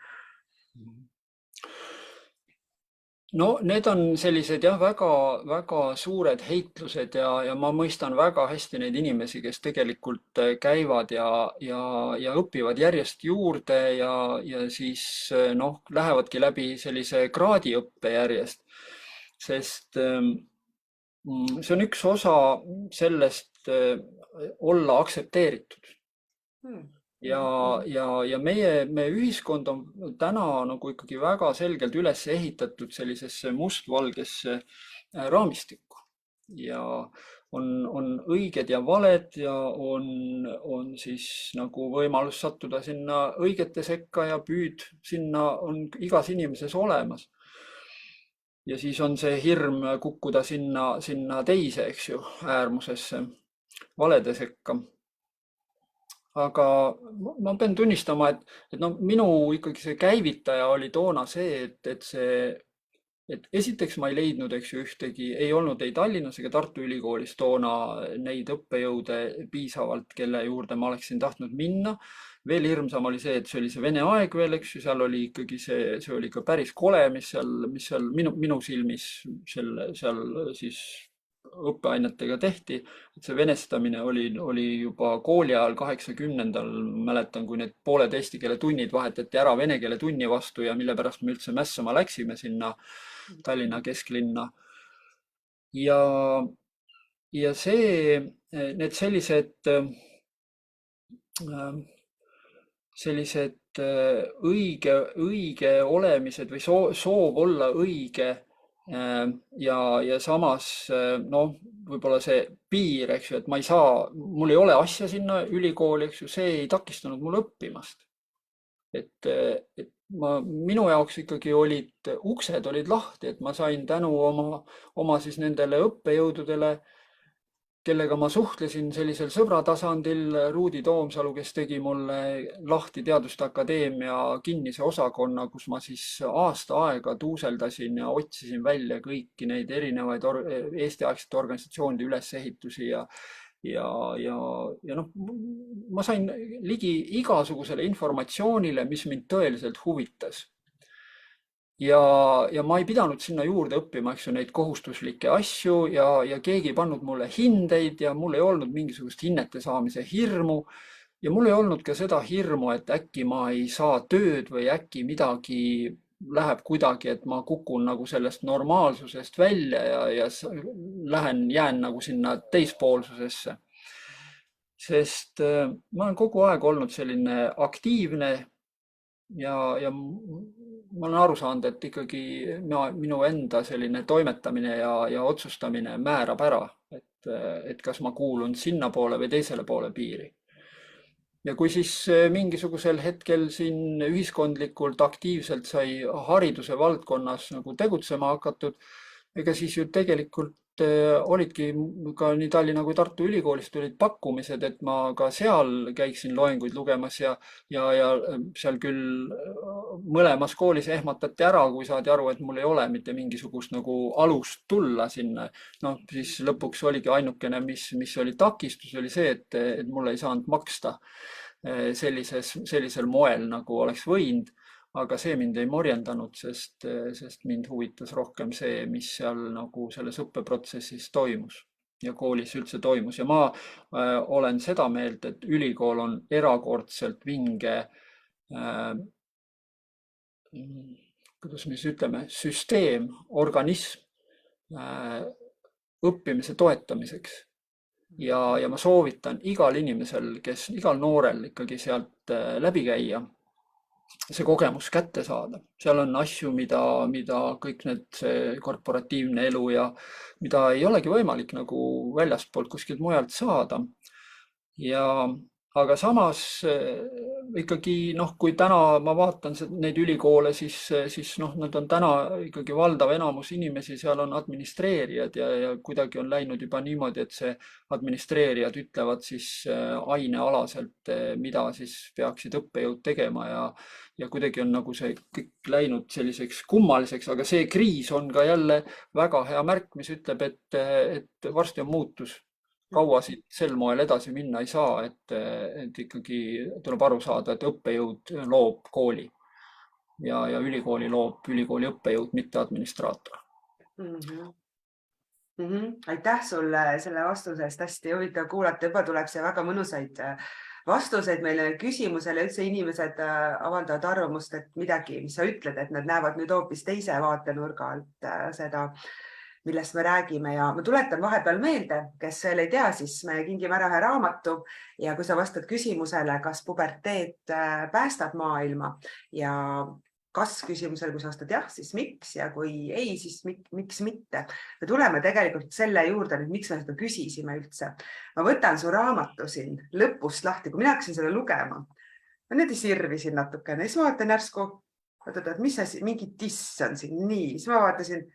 No need on sellised jah, väga suured heitlused ja ma mõistan väga hästi neid inimesi, kes tegelikult käivad ja õpivad järjest juurde ja siis lähevadki läbi sellise kraadiõppe järjest, sest see on üks osa sellest olla aktsepteeritud. Ja meie ühiskond on täna nagu ikkagi väga selgelt üles ehitatud sellisesse mustvalgesse raamistikku ja on õiged ja valed ja on siis nagu võimalus sattuda sinna õigete sekka ja püüd sinna on igas inimeses olemas. Ja siis on see hirm kukkuda sinna teise, eks ju, äärmusesse, valede sekka. Aga ma pean tunnistama, et no minu ikkagi see käivitaja oli toona see, et esiteks ma ei leidnud, eks ju, ühtegi, ei olnud ei Tallinnas ega Tartu Ülikoolis toona neid õppejõude piisavalt, kelle juurde ma oleksin tahtnud minna. Veel hirmsam oli see, et see oli see Vene aeg veel, eks ju, seal oli ikkagi see oli ikka päris kole, mis seal minu silmis seal siis õppeainetega tehti, et see venestamine oli juba kooli ajal 80-ndal, mäletan, kui need pooled eesti keele tunnid vahetati ära vene keele tunni vastu ja mille pärast me üldse mässama läksime sinna Tallinna kesklinna. Ja see, need sellised õige olemised või soov olla õige ja samas noh, võib-olla see piir, eks ju, et ma ei saa, mul ei ole asja sinna ülikooli, eks ju, see ei takistanud mul õppimast. Et minu jaoks ikkagi uksed olid lahti, et ma sain tänu oma siis nendele õppejõududele, kellega ma suhtlesin sellisel sõbratasandil, Ruudi Toomsalu, kes tegi mulle lahti Teaduste Akadeemia kinnise osakonna, kus ma siis aasta aega tuuseldasin ja otsisin välja kõiki neid erinevaid Eesti-aegsete organisatsioonide ülesehitusi ja noh, ma sain ligi igasugusele informatsioonile, mis mind tõeliselt huvitas. Ja ma ei pidanud sinna juurde õppima, eks ju, neid kohustuslikke asju ja keegi ei pannud mulle hindeid ja mul ei olnud mingisugust hinnete saamise hirmu. Ja mul ei olnud ka seda hirmu, et äkki ma ei saa tööd või äkki midagi läheb kuidagi, et ma kukun nagu sellest normaalsusest välja ja jään nagu sinna teispoolsusesse. Sest ma olen kogu aeg olnud selline aktiivne ja ma olen aru saanud, et ikkagi minu enda selline toimetamine ja otsustamine määrab ära, et kas ma kuulun sinna poole või teisele poole piiri. Ja kui siis mingisugusel hetkel siin ühiskondlikult aktiivselt sai hariduse valdkonnas nagu tegutsema hakatud, ega siis ju tegelikult olidki ka nii Tallinna kui Tartu Ülikoolis tulid pakkumised, et ma ka seal käiksin loenguid lugemas ja seal küll mõlemas koolis ehmatati ära, kui saadi aru, et mul ei ole mitte mingisugust nagu alust tulla sinna. No siis lõpuks oligi ainukene, mis oli takistus, oli see, et mulle ei saanud maksta sellisel moel, nagu oleks võinud. Aga see mind ei morjendanud, sest mind huvitas rohkem see, mis seal nagu selles õppeprotsessis toimus ja koolis üldse toimus. Ja ma olen seda meelt, et ülikool on erakordselt vinge, kuidas me siis ütleme, süsteem, organism õppimise toetamiseks. Ja ma soovitan igal inimesel, igal noorel ikkagi sealt läbi käia, see kogemus kätte saada. Seal on asju, mida kõik need korporatiivne elu ja mida ei olegi võimalik nagu väljastpoolt kuskilt mujalt saada. Aga samas ikkagi, noh, kui täna ma vaatan neid ülikoole, siis noh, nad on täna ikkagi valdav enamus inimesi, seal on administreerijad ja kuidagi on läinud juba niimoodi, et see administreerijad ütlevad siis ainealaselt, mida siis peaksid õppejõud tegema ja kuidagi on nagu see kõik läinud selliseks kummaliseks, aga see kriis on ka jälle väga hea märk, mis ütleb, et varsti on muutus. Kaua siit sel moel edasi minna ei saa, et ikkagi tuleb aru saada, et õppejõud loob kooli ja ülikooli loob ülikooli õppejõud, mitte administraator. Aitäh sulle selle vastuse eest, hästi huvitav kuulata, juba tuleb see väga mõnusaid vastuseid meile küsimusele, üldse inimesed avaldavad arvamust, et midagi, mis sa ütled, et nad näevad nüüd hoopis teise vaatenurga alt seda. millest me räägime ja ma tuletan vahepeal meelde, kes veel ei tea, siis me kingime ära ühe raamatu ja kui sa vastad küsimusele, kas puberteet päästab maailma ja kas küsimusele, kui sa vastad jah, siis miks ja kui ei, siis miks mitte. Me tuleme tegelikult selle juurde nüüd, miks me seda küsisime üldse. Ma võtan su raamatu siin lõpust lahti, kui mina hakkasin selle lugema, ma niimoodi sirvisin natukene, siis ma vaatan järsku, et mis asi, mingi diss on siin, nii, siis ma vaatasin,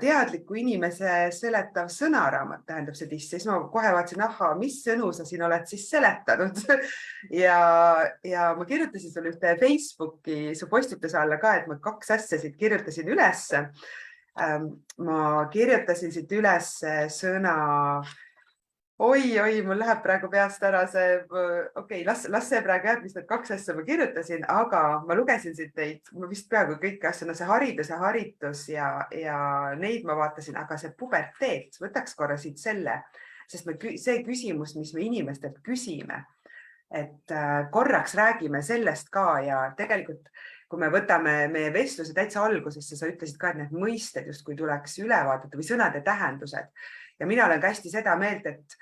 teadliku inimese seletav sõnaraamat tähendab see diss, siis ma kohe vaatasin, mis sõnu sa siin oled siis seletanud ja ma kirjutasin sulle ühte Facebooki su postituse alla ka, et ma 2 asja siit kirjutasin üles. Ma kirjutasin siit üles sõna oi, mul läheb praegu peast ära see, okei, las see praegu jääb, mis need 2 asja ma kirjutasin, aga ma lugesin siit teid, ma vist peaaegu kõiki asju, no see haridus ja haritus ja neid ma vaatasin, aga see puberteet, võtaks korra siit selle, sest see küsimus, mis me inimestelt küsime, et korraks räägime sellest ka ja tegelikult, kui me võtame meie vestluse täitsa algusesse, sa ütlesid ka, et need mõisted justkui tuleks üle vaadata või sõnade tähendused. Ja mina olen ka hästi seda meelt, et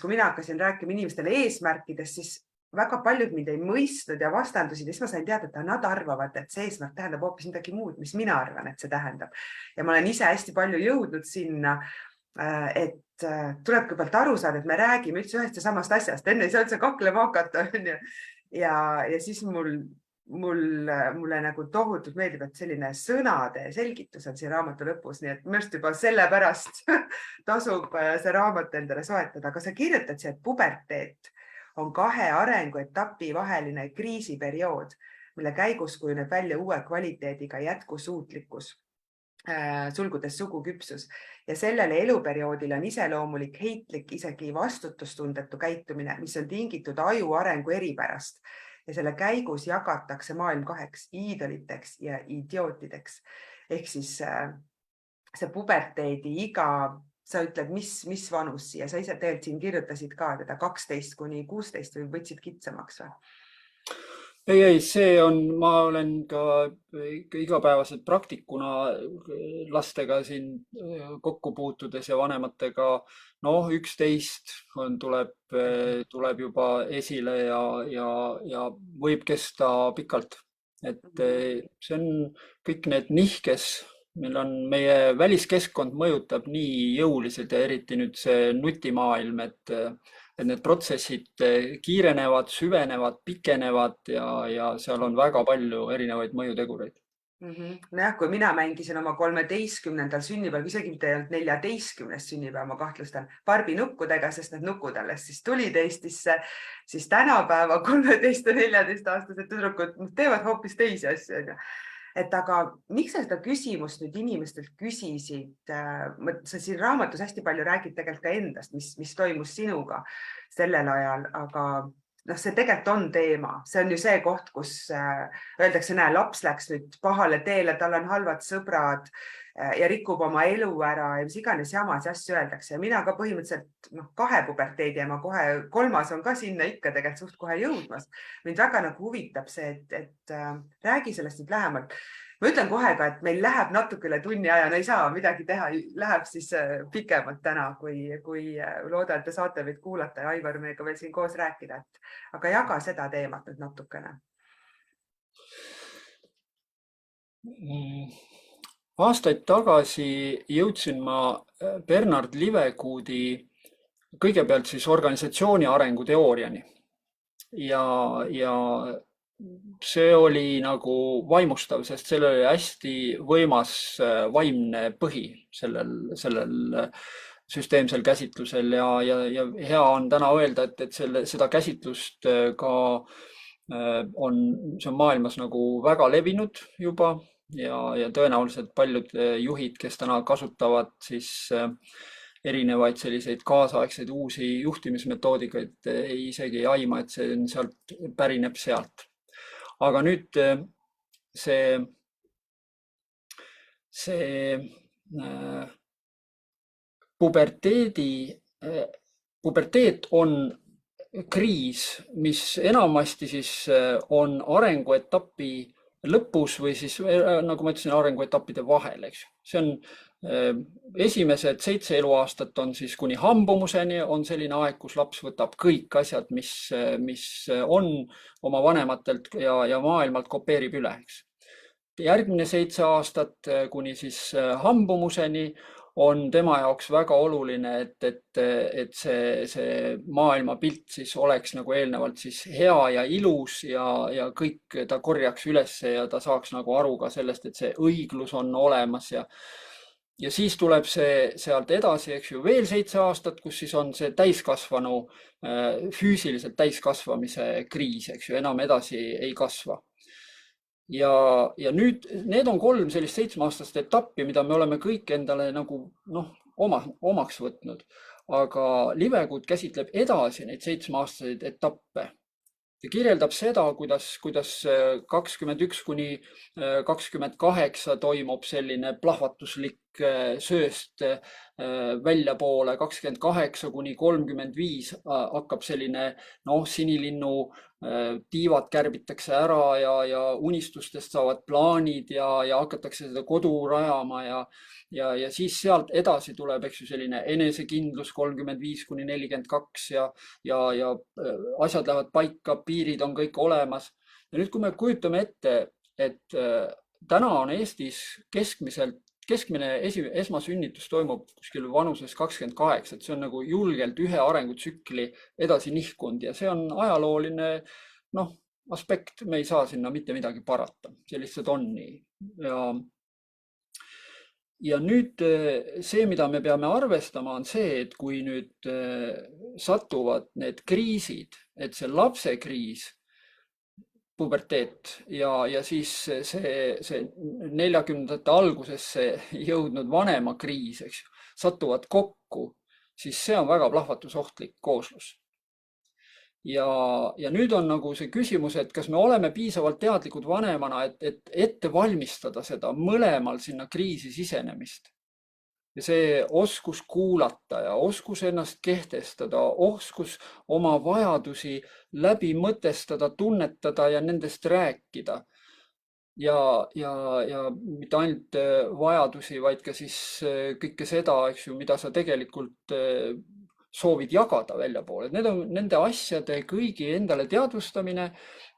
kui mina hakkasin rääkima inimestele eesmärkidest, siis väga paljud mind ei mõistnud ja vastandusid ja siis ma sain teada, et nad arvavad, et see eesmärk tähendab hoopis midagi muud, mis mina arvan, et see tähendab. Ja ma olen ise hästi palju jõudnud sinna, et tuleb kõigepealt aru saada, et me räägime üldse ühest ja samast asjast, enne ei saa üldse kaklema hakata. Ja siis mulle nagu tohutult meeldib, et selline sõnade selgitus on siin raamatu lõpus, nii et minu juba sellepärast tasub see raamat endale soetada, aga sa kirjutad siia, et puberteet on 2 arenguetapi vaheline kriisiperiood, mille käigus kujuneb välja uue kvaliteediga jätkusuutlikkus, sulgudes suguküpsus ja sellele eluperioodile on iseloomulik heitlik, isegi vastutustundetu käitumine, mis on tingitud aju arengu eripärast. Ja selle käigus jagatakse maailm 2 iidoliteks ja idiootideks. Ehk siis see puberteedi iga, sa ütled, mis vanus ja sa ise tegelikult siin kirjutasid ka teda 12 kuni 16 või võtsid kitsamaks või? Ei, see on, ma olen ka igapäevaselt praktikuna lastega siin kokku puutudes ja vanematega, 11 tuleb juba esile ja võib kesta pikalt. Et see on kõik need nihkes, meil on meie väliskeskkond mõjutab nii jõuliselt ja eriti nüüd see nutimaailm, et need protsessid kiirenevad, süvenevad, pikenevad ja seal on väga palju erinevaid mõjutegureid. Nojah, kui mina mängisin oma 13. sünnipäeval, isegi mitte 14. sünnipäev, ma kahtlustan, Barbi nukkudega, sest need nukud alles siis tulid Eestisse, siis tänapäeva 13 ja 14 aastased tüdrukud teevad hoopis teisi asju. Et aga miks sa seda küsimust nüüd inimestelt küsisid? Sa siin raamatus hästi palju räägid tegelikult ka endast, mis toimus sinuga sellel ajal, aga see tegelikult on teema. See on ju see koht, kus öeldakse, näe, laps läks nüüd pahale teele, tal on halvad sõbrad ja rikub oma elu ära ja mis iganes jamas ja asju öeldakse. Ja mina ka põhimõtteliselt 2 puberteedi ja ma kohe 3. on ka sinna ikka tegelikult suht kohe jõudmas. Mind väga huvitab see, et räägi sellest nüüd lähemalt. Ma ütlen kohe ka, et meil läheb natuke üle tunni aja, no ei saa midagi teha, läheb siis pikemalt täna, kui loodan, et te saate meid kuulata ja Aivar meiega veel siin koos rääkida. Aga jaga seda teemat nüüd natukene. Aastaid tagasi jõudsin ma Bernard Livegoodi kõigepealt siis organisatsiooni arenguteooriani ja see oli nagu vaimustav, sest sellel oli hästi võimas vaimne põhi sellel süsteemsel käsitlusel ja hea on täna öelda, et seda käsitlust ka see on maailmas nagu väga levinud juba ja tõenäoliselt paljud juhid, kes täna kasutavad siis erinevaid selliseid kaasaegseid uusi juhtimismetoodikaid, isegi ei aima, et see pärineb sealt. Aga nüüd see puberteet on kriis, mis enamasti siis on arenguetapi lõpus või siis, nagu ma ütlesin, arenguetappide vahel, eks. See on Esimesed 7 eluaastat on siis kuni hambumuseni on selline aeg, kus laps võtab kõik asjad, mis on oma vanematelt ja maailmalt kopeerib üle, eks. Järgmine 7 aastat kuni siis hambumuseni on tema jaoks väga oluline, et see maailmapilt siis oleks nagu eelnevalt siis hea ja ilus ja kõik ta korjaks ülesse ja ta saaks nagu aru ka sellest, et see õiglus on olemas ja siis tuleb see sealt edasi, eks ju, veel 7 aastat, kus siis on see täiskasvanu, füüsiliselt täiskasvamise kriis, eks ju, enam edasi ei kasva. Ja nüüd need on 3 sellist 7-aastast etappi, mida me oleme kõik endale nagu omaks võtnud. Aga Livegood käsitleb edasi neid 7-aastaseid etappe ja kirjeldab seda, kuidas 21 kuni 28 toimub selline plahvatuslik sööst väljapoole, 28 kuni 35 hakkab selline sinilinnu tiivad kärbitakse ära ja unistustest saavad plaanid ja hakatakse seda kodu rajama ja siis sealt edasi tuleb, eks ju, selline enesekindlus 35 kuni 42 ja asjad lähevad paika, piirid on kõik olemas. Ja nüüd, kui me kujutame ette, et täna on Eestis keskmine esmasünnitus toimub kuskil vanuses 28, et see on nagu julgelt ühe arengutsükli edasi nihkunud ja see on ajalooline aspekt, me ei saa sinna mitte midagi parata, see lihtsalt on nii. Ja nüüd see, mida me peame arvestama, on see, et kui nüüd satuvad need kriisid, et see lapse kriis, puberteet ja siis see 40ndate algusesse jõudnud vanema kriis, eks ju, satuvad kokku, siis see on väga plahvatusohtlik kooslus. Ja nüüd on nagu see küsimus, et kas me oleme piisavalt teadlikud vanemana, et ette valmistada seda mõlemal sinna kriisi sisenemist. Ja see oskus kuulata ja oskus ennast kehtestada, oskus oma vajadusi läbi mõtestada, tunnetada ja nendest rääkida. Ja mitte ainult vajadusi, vaid ka siis kõike seda, eks ju, mida sa tegelikult soovid jagada väljapoole. Need on nende asjade kõigi endale teadvustamine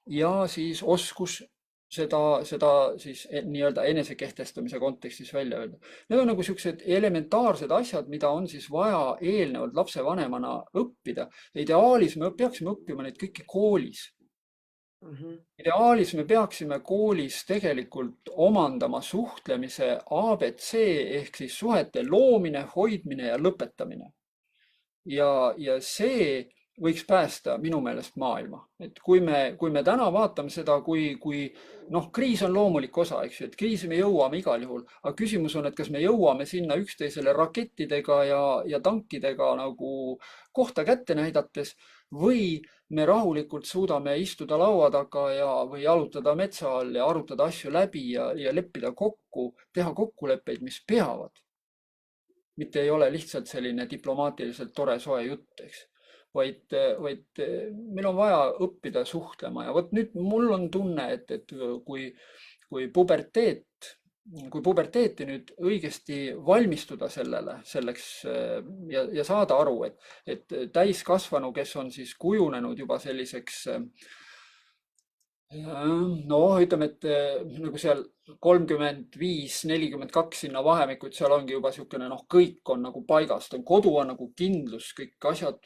ja siis oskus seda siis nii-öelda enesekehtestamise kontekstis välja öelda. Need on nagu sellised elementaarsed asjad, mida on siis vaja eelnevalt lapsevanemana õppida. Ideaalis me peaksime õppima neid kõiki koolis. Ideaalis me peaksime koolis tegelikult omandama suhtlemise ABC ehk siis suhete loomine, hoidmine ja lõpetamine. Ja see võiks päästa minu meelest maailma. Et kui me täna vaatame seda, kui kriis on loomulik osa, eks ju, et kriisi me jõuame igal juhul, aga küsimus on, et kas me jõuame sinna üksteisele rakettidega ja tankidega nagu kohta kätte näidates või me rahulikult suudame istuda laua taga või jalutada metsa all ja arutada asju läbi ja leppida kokku, teha kokkuleppeid, mis peavad. Mitte ei ole lihtsalt selline diplomaatiliselt tore soe jutt, eks. Vaid meil on vaja õppida suhtlema ja vot nüüd mul on tunne, et kui puberteeti nüüd õigesti valmistuda selleks ja saada aru, et täiskasvanu, kes on siis kujunenud juba selliseks ütleme, et nagu seal 35, 42 sinna vahemikud, seal ongi juba niisugune, kõik on nagu paigast, kodu on nagu kindlus, kõik asjad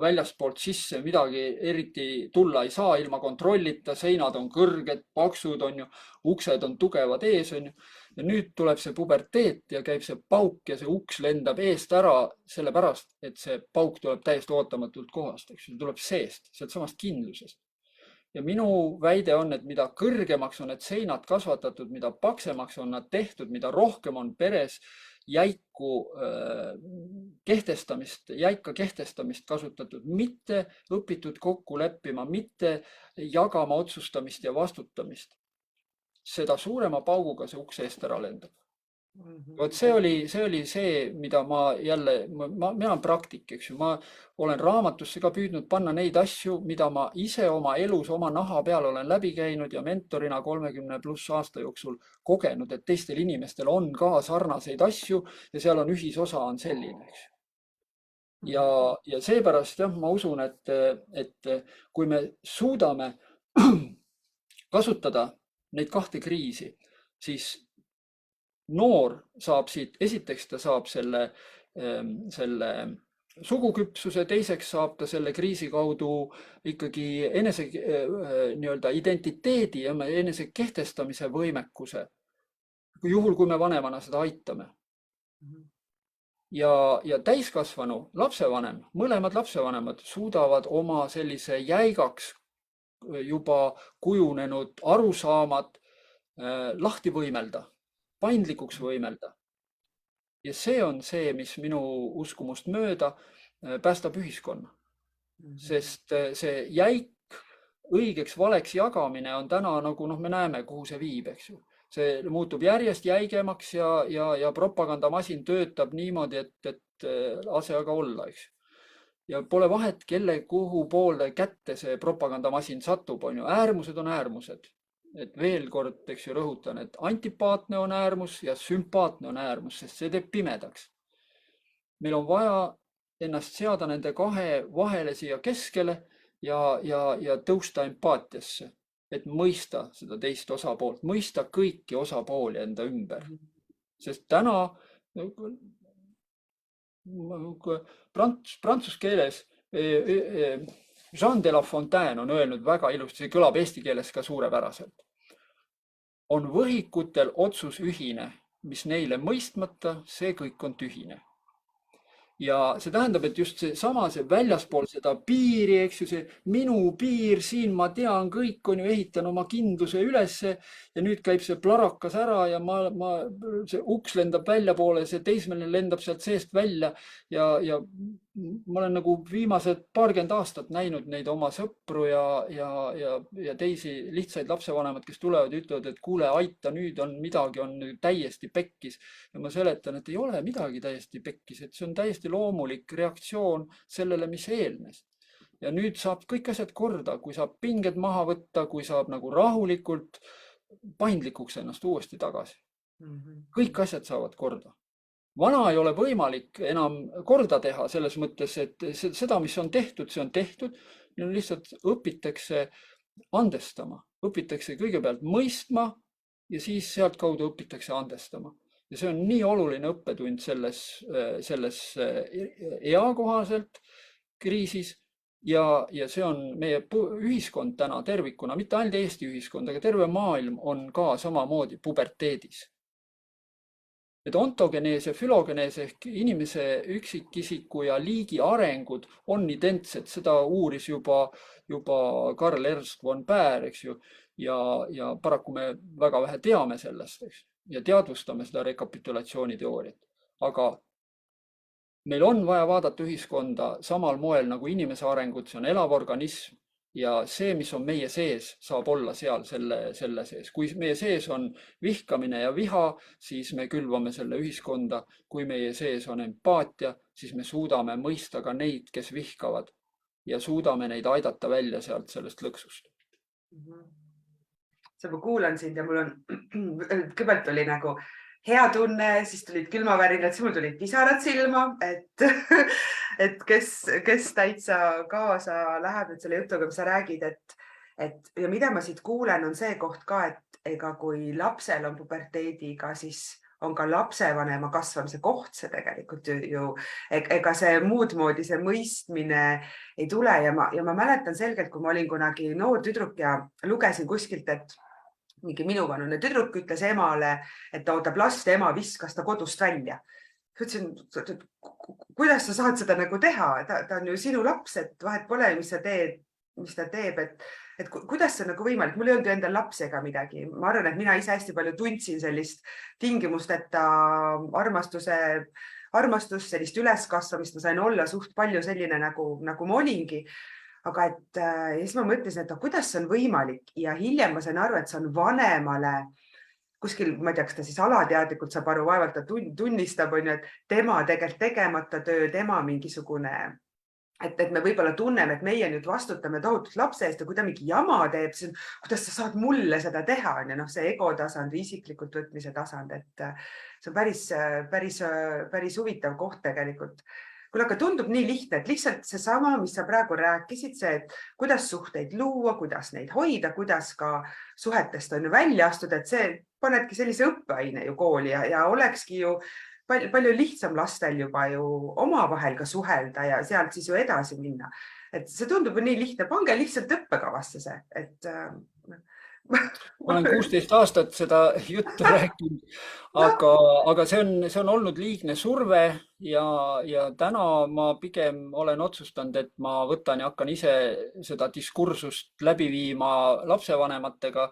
väljaspoolt sisse, midagi eriti tulla ei saa ilma kontrollita, seinad on kõrged, paksud on ju, uksed on tugevad ees on ju. Ja nüüd tuleb see puberteet ja käib see pauk ja see uks lendab eest ära sellepärast, et see pauk tuleb täiesti ootamatult kohast, eks ju, tuleb seest, sealt samast kindlusest. Ja minu väide on, et mida kõrgemaks on need seinad kasvatatud, mida paksemaks on nad tehtud, mida rohkem on peres jäika kehtestamist kasutatud, mitte õpitud kokku leppima, mitte jagama otsustamist ja vastutamist, seda suurema pauguga see uks eest ära lendab. Vot see oli see, mida ma jälle, mina olen praktik, eks ju, ma olen raamatusse ka püüdnud panna neid asju, mida ma ise oma elus, oma naha peal olen läbi käinud ja mentorina 30+ aasta jooksul kogenud, et teistel inimestel on ka sarnaseid asju ja seal on ühisosa on selline, eks ju. Ja seepärast jah, ma usun, et kui me suudame kasutada neid kahte kriisi, siis noor saab siit, esiteks ta saab selle suguküpsuse, teiseks saab ta selle kriisi kaudu ikkagi enese nii-öelda identiteedi ja enese kehtestamise võimekuse, juhul kui me vanemana seda aitame. Ja täiskasvanu, lapsevanem, mõlemad lapsevanemad suudavad oma sellise jäigaks juba kujunenud arusaamad lahti võimelda, paindlikuks võimelda. Ja see on see, mis minu uskumust mööda päästab ühiskonna. Sest see jäik õigeks valeks jagamine on täna nagu, me näeme, kuhu see viib, eks ju. See muutub järjest jäigemaks ja propagandamasin töötab niimoodi, et lase aga olla, eks. Ja pole vahet, kelle kuhu poole kätte see propagandamasin satub, on ju. Äärmused on äärmused. Et veel kord, eks ju, rõhutan, et antipaatne on äärmus ja sümpaatne on äärmus, sest see teeb pimedaks. Meil on vaja ennast seada nende kahe vahele siia keskele ja tõusta empaatiasse, et mõista seda teist osapoolt, mõista kõiki osapooli enda ümber. Sest täna prantsuse keeles Jean de La Fontaine on öelnud väga ilusti, see kõlab eesti keeles ka suurepäraselt. On võhikutel otsus ühine, mis neile mõistmata, see kõik on tühine. Ja see tähendab, et just see väljaspool seda piiri, eks ju, see minu piir siin, ma tean, kõik on ju ehitan oma kindluse ülesse ja nüüd käib see plarakas ära ja see uks lendab väljapoole, see teismeline lendab sealt seest välja ja ma olen nagu viimased 20 aastat näinud neid oma sõpru ja teisi lihtsaid lapsevanemad, kes tulevad ja ütlevad, et kuule, aita, nüüd on midagi on täiesti pekkis. Ja ma seletan, et ei ole midagi täiesti pekkis, et see on täiesti loomulik reaktsioon sellele, mis eelnes. Ja nüüd saab kõik asjad korda, kui saab pinged maha võtta, kui saab nagu rahulikult paindlikuks ennast uuesti tagasi. Kõik asjad saavad korda. Vana ei ole võimalik enam korda teha selles mõttes, et seda, mis on tehtud, see on tehtud. Lihtsalt õpitakse andestama, õpitakse kõigepealt mõistma ja siis sealt kaudu õpitakse andestama. Ja see on nii oluline õppetund selles eakohaselt kriisis ja see on meie ühiskond täna tervikuna, mitte ainult Eesti ühiskond, aga terve maailm on ka samamoodi puberteedis. Et ontogenees ja fülogenees ehk inimese üksikisiku ja liigi arengud on identsed, seda uuris juba Karl Ernst von Baer, eks ju, ja paraku me väga vähe teame sellest, eks, ja teadvustame seda rekapitulatsiooniteooriat. Aga meil on vaja vaadata ühiskonda samal moel nagu inimese arengut, see on elav organism. Ja see, mis on meie sees, saab olla seal selle sees. Kui meie sees on vihkamine ja viha, siis me külvame selle ühiskonda. Kui meie sees on empaatia, siis me suudame mõista ka neid, kes vihkavad ja suudame neid aidata välja sealt sellest lõksust. Ma kuulan sind ja mul on kõigepealt oli nagu hea tunne, siis tulid külmavärinad, siis mul tulid pisarad silma, et kes täitsa kaasa läheb nüüd selle jutuga, mis sa räägid, ja mida ma siit kuulen, on see koht ka, et ega kui lapsel on puberteediga, siis on ka lapsevanema kasvamise koht see tegelikult ju, ega see muud moodi see mõistmine ei tule ja ma mäletan selgelt, kui ma olin kunagi noor tüdruk ja lugesin kuskilt, et mingi minuvanune tüdruk ütles emale, et ta ootab last ja ema viskas ta kodust välja. Ütlesin, kuidas sa saad seda nagu teha? Ta on ju sinu laps, et vahet pole, mis ta teeb, et kuidas see nagu võimalik? Mul ei olnud ju endal lapsi ega midagi. Ma arvan, et mina ise hästi palju tundsin sellist tingimusteta armastust, sellist üleskasvamist. Ma sain olla suht palju selline nagu ma olingi. Aga siis ma mõtlesin, et kuidas see on võimalik ja hiljem ma sain aru, et see on vanemale kuskil, ma ei tea, kas ta siis alateadlikult saab aru, vaevalt ta tunnistab, on ju, et tema tegelikult tegemata töö, tema mingisugune, et me võib-olla tunneme, et meie nüüd vastutame tohutult lapse eest ja kui ta mingi jama teeb, siis kuidas sa saad mulle seda teha, on ju, see ego tasand või isiklikult võtmise tasand, et see on päris huvitav koht tegelikult. Kuule, aga tundub nii lihtne, et lihtsalt seesama, mis sa praegu rääkisid, see, et kuidas suhteid luua, kuidas neid hoida, kuidas ka suhetest on ju välja astuda, et see panedki sellise õppeaine ju kooli ja olekski ju palju lihtsam lastel juba ju omavahel ka suhelda ja sealt siis ju edasi minna. Et see tundub ju nii lihtne, pange lihtsalt õppekavasse see, et ma olen 16 aastat seda juttu rääkinud, aga see on olnud liigne surve ja täna ma pigem olen otsustanud, et ma võtan ja hakkan ise seda diskursust läbi viima lapsevanematega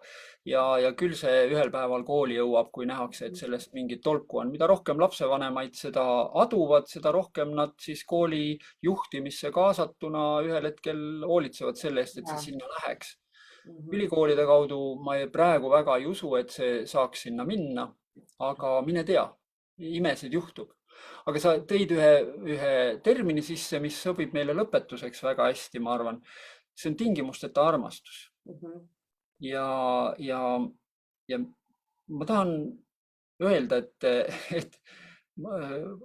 ja küll see ühel päeval kooli jõuab, kui nähakse, et sellest mingit tolku on. Mida rohkem lapsevanemaid seda aduvad, seda rohkem nad siis kooli juhtimisse kaasatuna ühel hetkel hoolitsevad selle eest, et see sinna läheks. Ülikoolide kaudu ma praegu väga ei usu, et see saaks sinna minna, aga mine tea, imesid juhtub. Aga sa tõid ühe termini sisse, mis sobib meile lõpetuseks väga hästi, ma arvan. See on tingimusteta armastus. Ja ma tahan öelda, et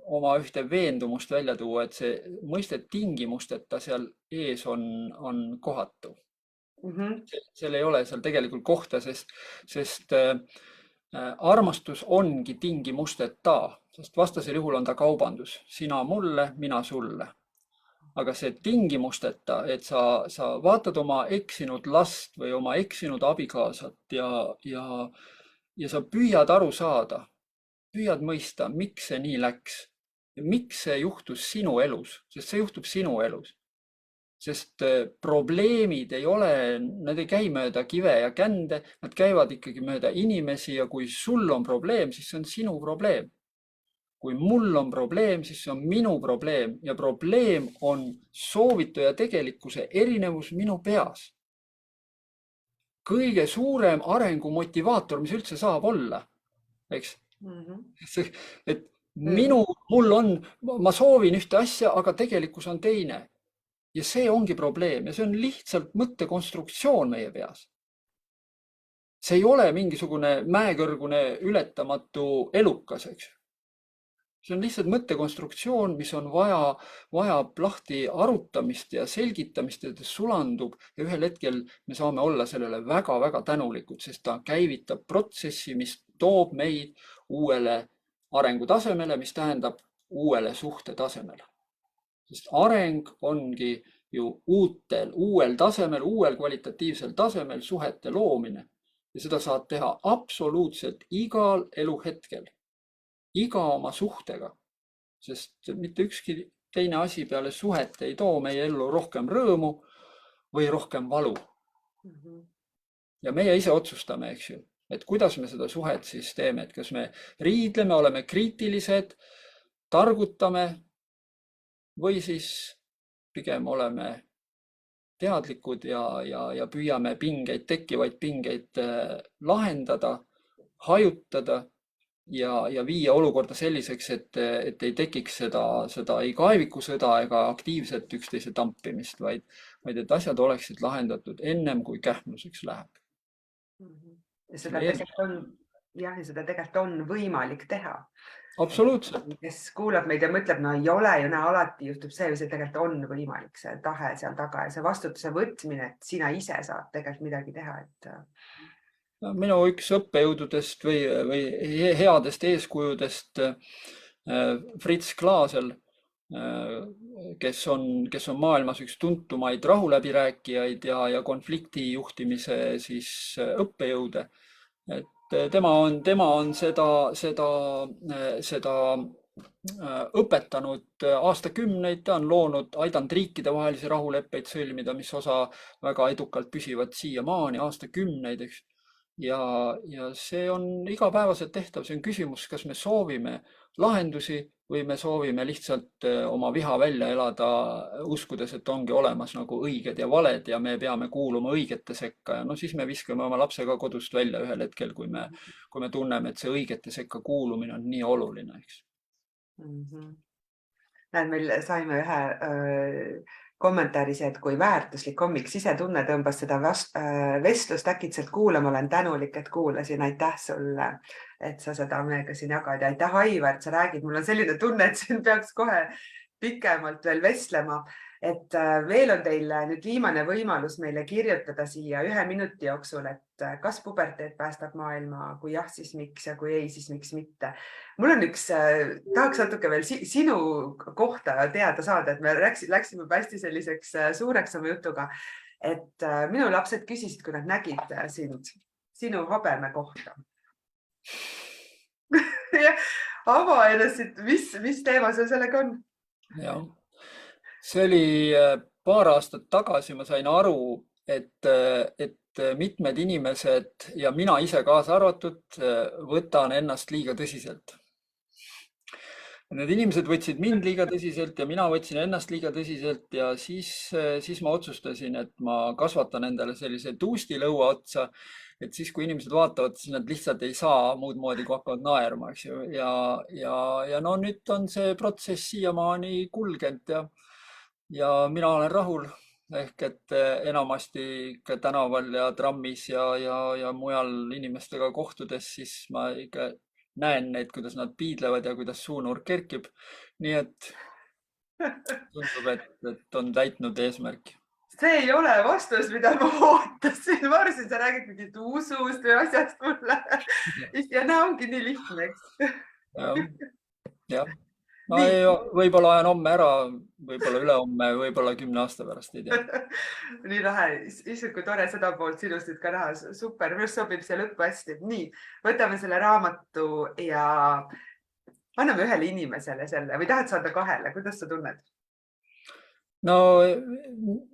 oma ühte veendumust välja tuua, et see mõiste tingimusteta seal ees on kohatu. Seal ei ole seal tegelikult kohta, sest armastus ongi tingimusteta, sest vastasel juhul on ta kaubandus. Sina mulle, mina sulle. Aga see tingimusteta, et sa vaatad oma eksinud last või oma eksinud abikaasat ja sa püüad aru saada, püüad mõista, miks see nii läks ja miks see juhtus sinu elus, sest see juhtub sinu elus. Sest probleemid ei ole, nad ei käi mööda kive ja kände, nad käivad ikkagi mööda inimesi ja kui sul on probleem, siis see on sinu probleem. Kui mul on probleem, siis see on minu probleem ja probleem on soovitu ja tegelikkuse erinevus minu peas. Kõige suurem arengumotivaator, mis üldse saab olla, eks? Et ma soovin ühte asja, aga tegelikkus on teine. Ja see ongi probleem ja see on lihtsalt mõttekonstruktsioon meie peas. See ei ole mingisugune mäekõrgune ületamatu elukas, eks. See on lihtsalt mõttekonstruktsioon, mis on vajab lahti arutamist ja selgitamist, et sulandub ja ühel hetkel me saame olla sellele väga-väga tänulikud, sest ta käivitab protsessi, mis toob meid uuele arengutasemele, mis tähendab uuele suhtetasemele. Sest areng ongi ju uuel tasemel, uuel kvalitatiivsel tasemel suhete loomine ja seda saad teha absoluutselt igal eluhetkel, iga oma suhtega, sest mitte ükski teine asi peale suhete ei too meie ellu rohkem rõõmu või rohkem valu. Ja meie ise otsustame, eks ju, et kuidas me seda suhet siis teeme, et kas me riidleme, oleme kriitilised, targutame või siis pigem oleme teadlikud ja püüame tekkivaid pingeid lahendada, hajutada ja viia olukorda selliseks, et ei tekiks seda ei kaevikusõda ega aktiivset üksteise tampimist, vaid et asjad oleksid lahendatud ennem, kui kähmluseks läheb. Ja seda tegelikult on võimalik teha. Absoluutselt. Kes kuulab meid ja mõtleb, no ei ole ju, alati juhtub see, või see tegelikult on võimalik, see tahe seal taga ja see vastutuse võtmine, et sina ise saad tegelikult midagi teha. Minu üks õppejõududest või headest eeskujudest Fritz Klaasel, kes on maailmas üks tuntumaid rahuläbirääkijaid ja konflikti juhtimise siis õppejõude. Tema on seda õpetanud aastakümneid, ta on aidanud riikide vahelisi rahuleppeid sõlmida, mis osa väga edukalt püsivad siiamaani aastakümneid, eks. Ja see on igapäevaselt tehtav, see on küsimus, kas me soovime lahendusi või me soovime lihtsalt oma viha välja elada, uskudes, et ongi olemas nagu õiged ja valed ja me peame kuuluma õigete sekka ja no siis me viskame oma lapse ka kodust välja ühel hetkel, kui me tunneme, et see õigete sekka kuulumine on nii oluline, eks. Näed, meil saime ühe kommentaaris, et kui väärtuslik hommik, sisetunne tõmbas seda vestlust äkitselt kuulama, olen tänulik, et kuulasin. Aitäh sulle, et sa seda meiega siin jagad ja aitäh, Aivar, et sa räägid. Mul on selline tunne, et siin peaks kohe pikemalt veel vestlema, et veel on teil nüüd viimane võimalus meile kirjutada siia 1 minuti jooksul, et kas puberteet päästab maailma, kui jah, siis miks ja kui ei, siis miks mitte. Mul on tahaks natuke veel sinu kohta teada saada, et me läksime hästi selliseks suureks oma jutuga, et minu lapsed küsisid, kui nad nägid sinu habeme kohta. Ava ennast, mis teema sul sellega on? Jah, see oli paar aastat tagasi, ma sain aru, et mitmed inimesed ja mina ise kaasa arvatud võtan ennast liiga tõsiselt. Need inimesed võtsid mind liiga tõsiselt ja mina võtsin ennast liiga tõsiselt ja siis ma otsustasin, et ma kasvatan endale sellise tuustilõua otsa, et siis, kui inimesed vaatavad, siis nad lihtsalt ei saa muud moodi, kui hakkavad naerma, eks ju. Ja no nüüd on see protsess siiamaani kulgenud ja mina olen rahul. Ehk et enamasti ikka tänaval ja trammis ja mujal inimestega kohtudes, siis ma ikka näen neid, kuidas nad piidlevad ja kuidas suunurk kerkib. Nii et tundub, et on täitnud eesmärki. See ei ole vastus, mida ma ootasin. Ma arvasin, sa räägid mingit usust või asjast mulle. Ja näe ongi nii lihtne, eks? Jah. Ma võib-olla ajan homme ära, võib-olla ülehomme, võib-olla 10 aasta pärast, ei tea. Nii lahe. Issand, kui tore seda poolt sinust nüüd ka näha. Super, minu sobib see lõppu hästi. Nii, võtame selle raamatu ja anname ühele inimesele selle või tahad saada 2? Kuidas sa tunned? No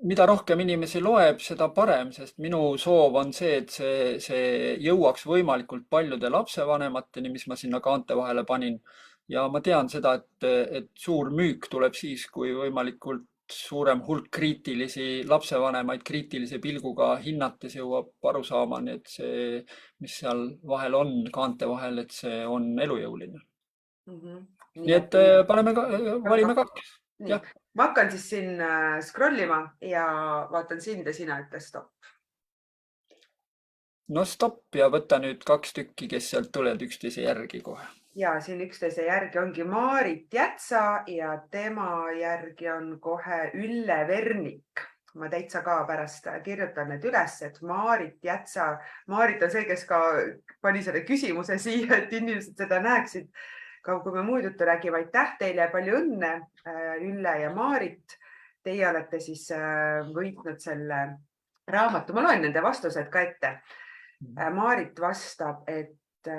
mida rohkem inimesi loeb, seda parem, sest minu soov on see, et see jõuaks võimalikult paljude lapsevanemateni, mis ma sinna kaante vahele panin. Ja ma tean seda, et suur müük tuleb siis, kui võimalikult suurem hulk kriitilisi lapsevanemaid kriitilise pilguga hinnates jõuab arusaamani, et see, mis seal vahel on, kaante vahel, et see on elujõuline. Nii et valime 2. Jah. Ma hakkan siis siin scrollima ja vaatan sind ja sina ütle stopp. No stopp ja võta nüüd 2 tükki, kes sealt tulevad üksteise järgi kohe. Ja siin üksteise järgi ongi Maarit Jätsa ja tema järgi on kohe Ülle Vernik. Ma täitsa ka pärast kirjutan need üles, et Maarit Jätsa. Maarit on see, kes ka pani selle küsimuse siia, et inimesed seda näeksid. Kui me muud juttu räägime, aitäh teile ja palju õnne, Ülle ja Maarit. Teie olete siis võitnud selle raamatu. Ma loen nende vastused ka ette. Maarit vastab, et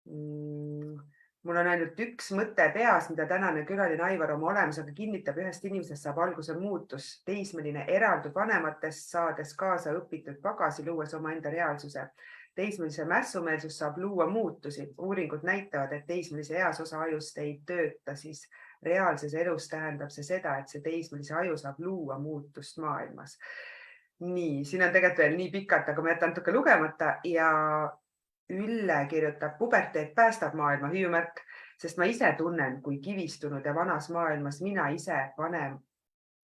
mul on ainult üks mõte peas, mida tänane külaline Aivar oma olemusega kinnitab. Ühest inimesest saab alguse muutus. Teismeline eraldub vanematest, saades kaasa õpitud pagasi, luues oma enda reaalsuse. Teismelise mässumeelsus saab luua muutusi. Uuringud näitavad, et teismelise eas osa ajust ei tööta, siis reaalses elus tähendab see seda, et see teismelise aju saab luua muutust maailmas. Nii, siin on tegelikult veel nii pikalt, aga ma jätan natuke lugemata ja Ülle kirjutab, puberteet päästab maailma, hüüumärk, sest ma ise tunnen, kui kivistunud ja vanas maailmas mina ise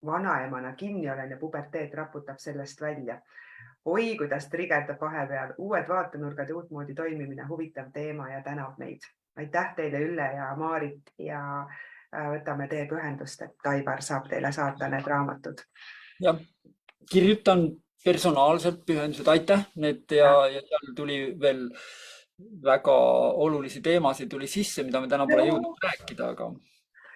vanaemana kinni olen ja puberteet raputab sellest välja. Oi, kuidas trigerdab vahepeal, uued vaatenurgad ja uutmoodi toimimine, huvitav teema ja tänab meid. Aitäh teile, Ülle ja Maarit ja võtame teiega ühendust, et Aivar saab teile saata need raamatud. Ja, kirjutan personaalselt pühendused, aitäh need ja seal tuli veel väga olulisi teemasid tuli sisse, mida me täna pole jõudnud rääkida, aga...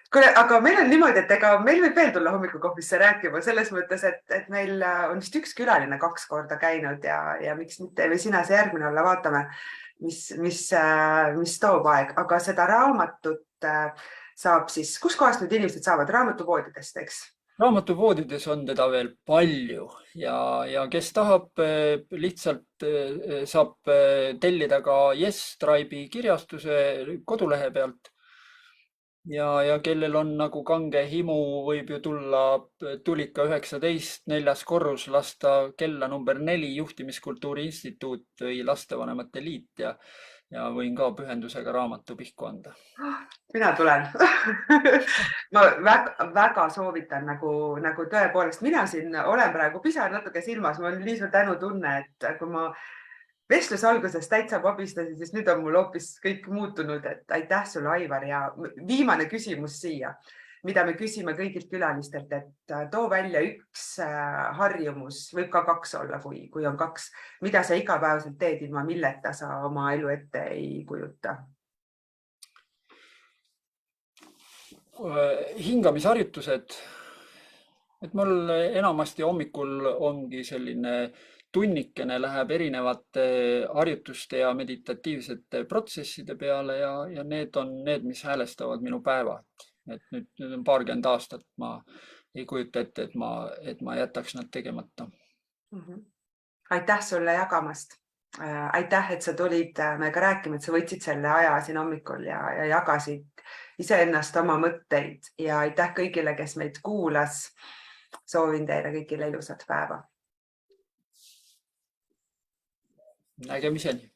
Kuule, aga meil on niimoodi, et meil võib veel tulla hommikukohvisse rääkima selles mõttes, et meil on vist üks külaline 2 korda käinud ja miks mitte või sina see järgmine olla, vaatame, mis toob aeg. Aga seda raamatut saab siis, kus kohast nüüd inimesed saavad? Raamatupoodidest, eks? Raamatupoodides on teda veel palju ja kes tahab, lihtsalt saab tellida ka Yes Tribe'i kirjastuse kodulehe pealt. ja kellel on nagu kange himu, võib ju tulla Tulika 19, 4. korrus, lasta kella number 4, Juhtimiskultuuri Instituut või Lastevanemate Liit ja võin ka pühendusega raamatu pihku anda. Mina tulen. Ma väga soovitan nagu tõepoolest, mina siin olen praegu pisar natuke silmas, mul on nii suur tänutunne, et kui ma vestluse alguses täitsa pabistasin, siis nüüd on mul hoopis kõik muutunud, et aitäh sulle, Aivar, ja viimane küsimus siia, mida me küsime kõigilt külalistelt, et too välja üks harjumus, võib ka 2 olla, kui on 2, mida sa igapäevaselt teed, ilma milleta sa oma elu ette ei kujuta. Hingamisharjutused, et mul enamasti hommikul ongi selline tunnikene läheb erinevate harjutuste ja meditatiivsete protsesside peale ja need on need, mis häälestavad minu päeva. Et nüüd on 20 aastat, ma ei kujuta ette, et ma jätaks nad tegemata. Aitäh sulle jagamast. Aitäh, et sa tulid meiega rääkima, et sa võtsid selle aja siin hommikul ja jagasid iseennast, oma mõtteid, ja aitäh kõigile, kes meid kuulas. Soovin teile kõigile ilusat päeva. Nägemiseni.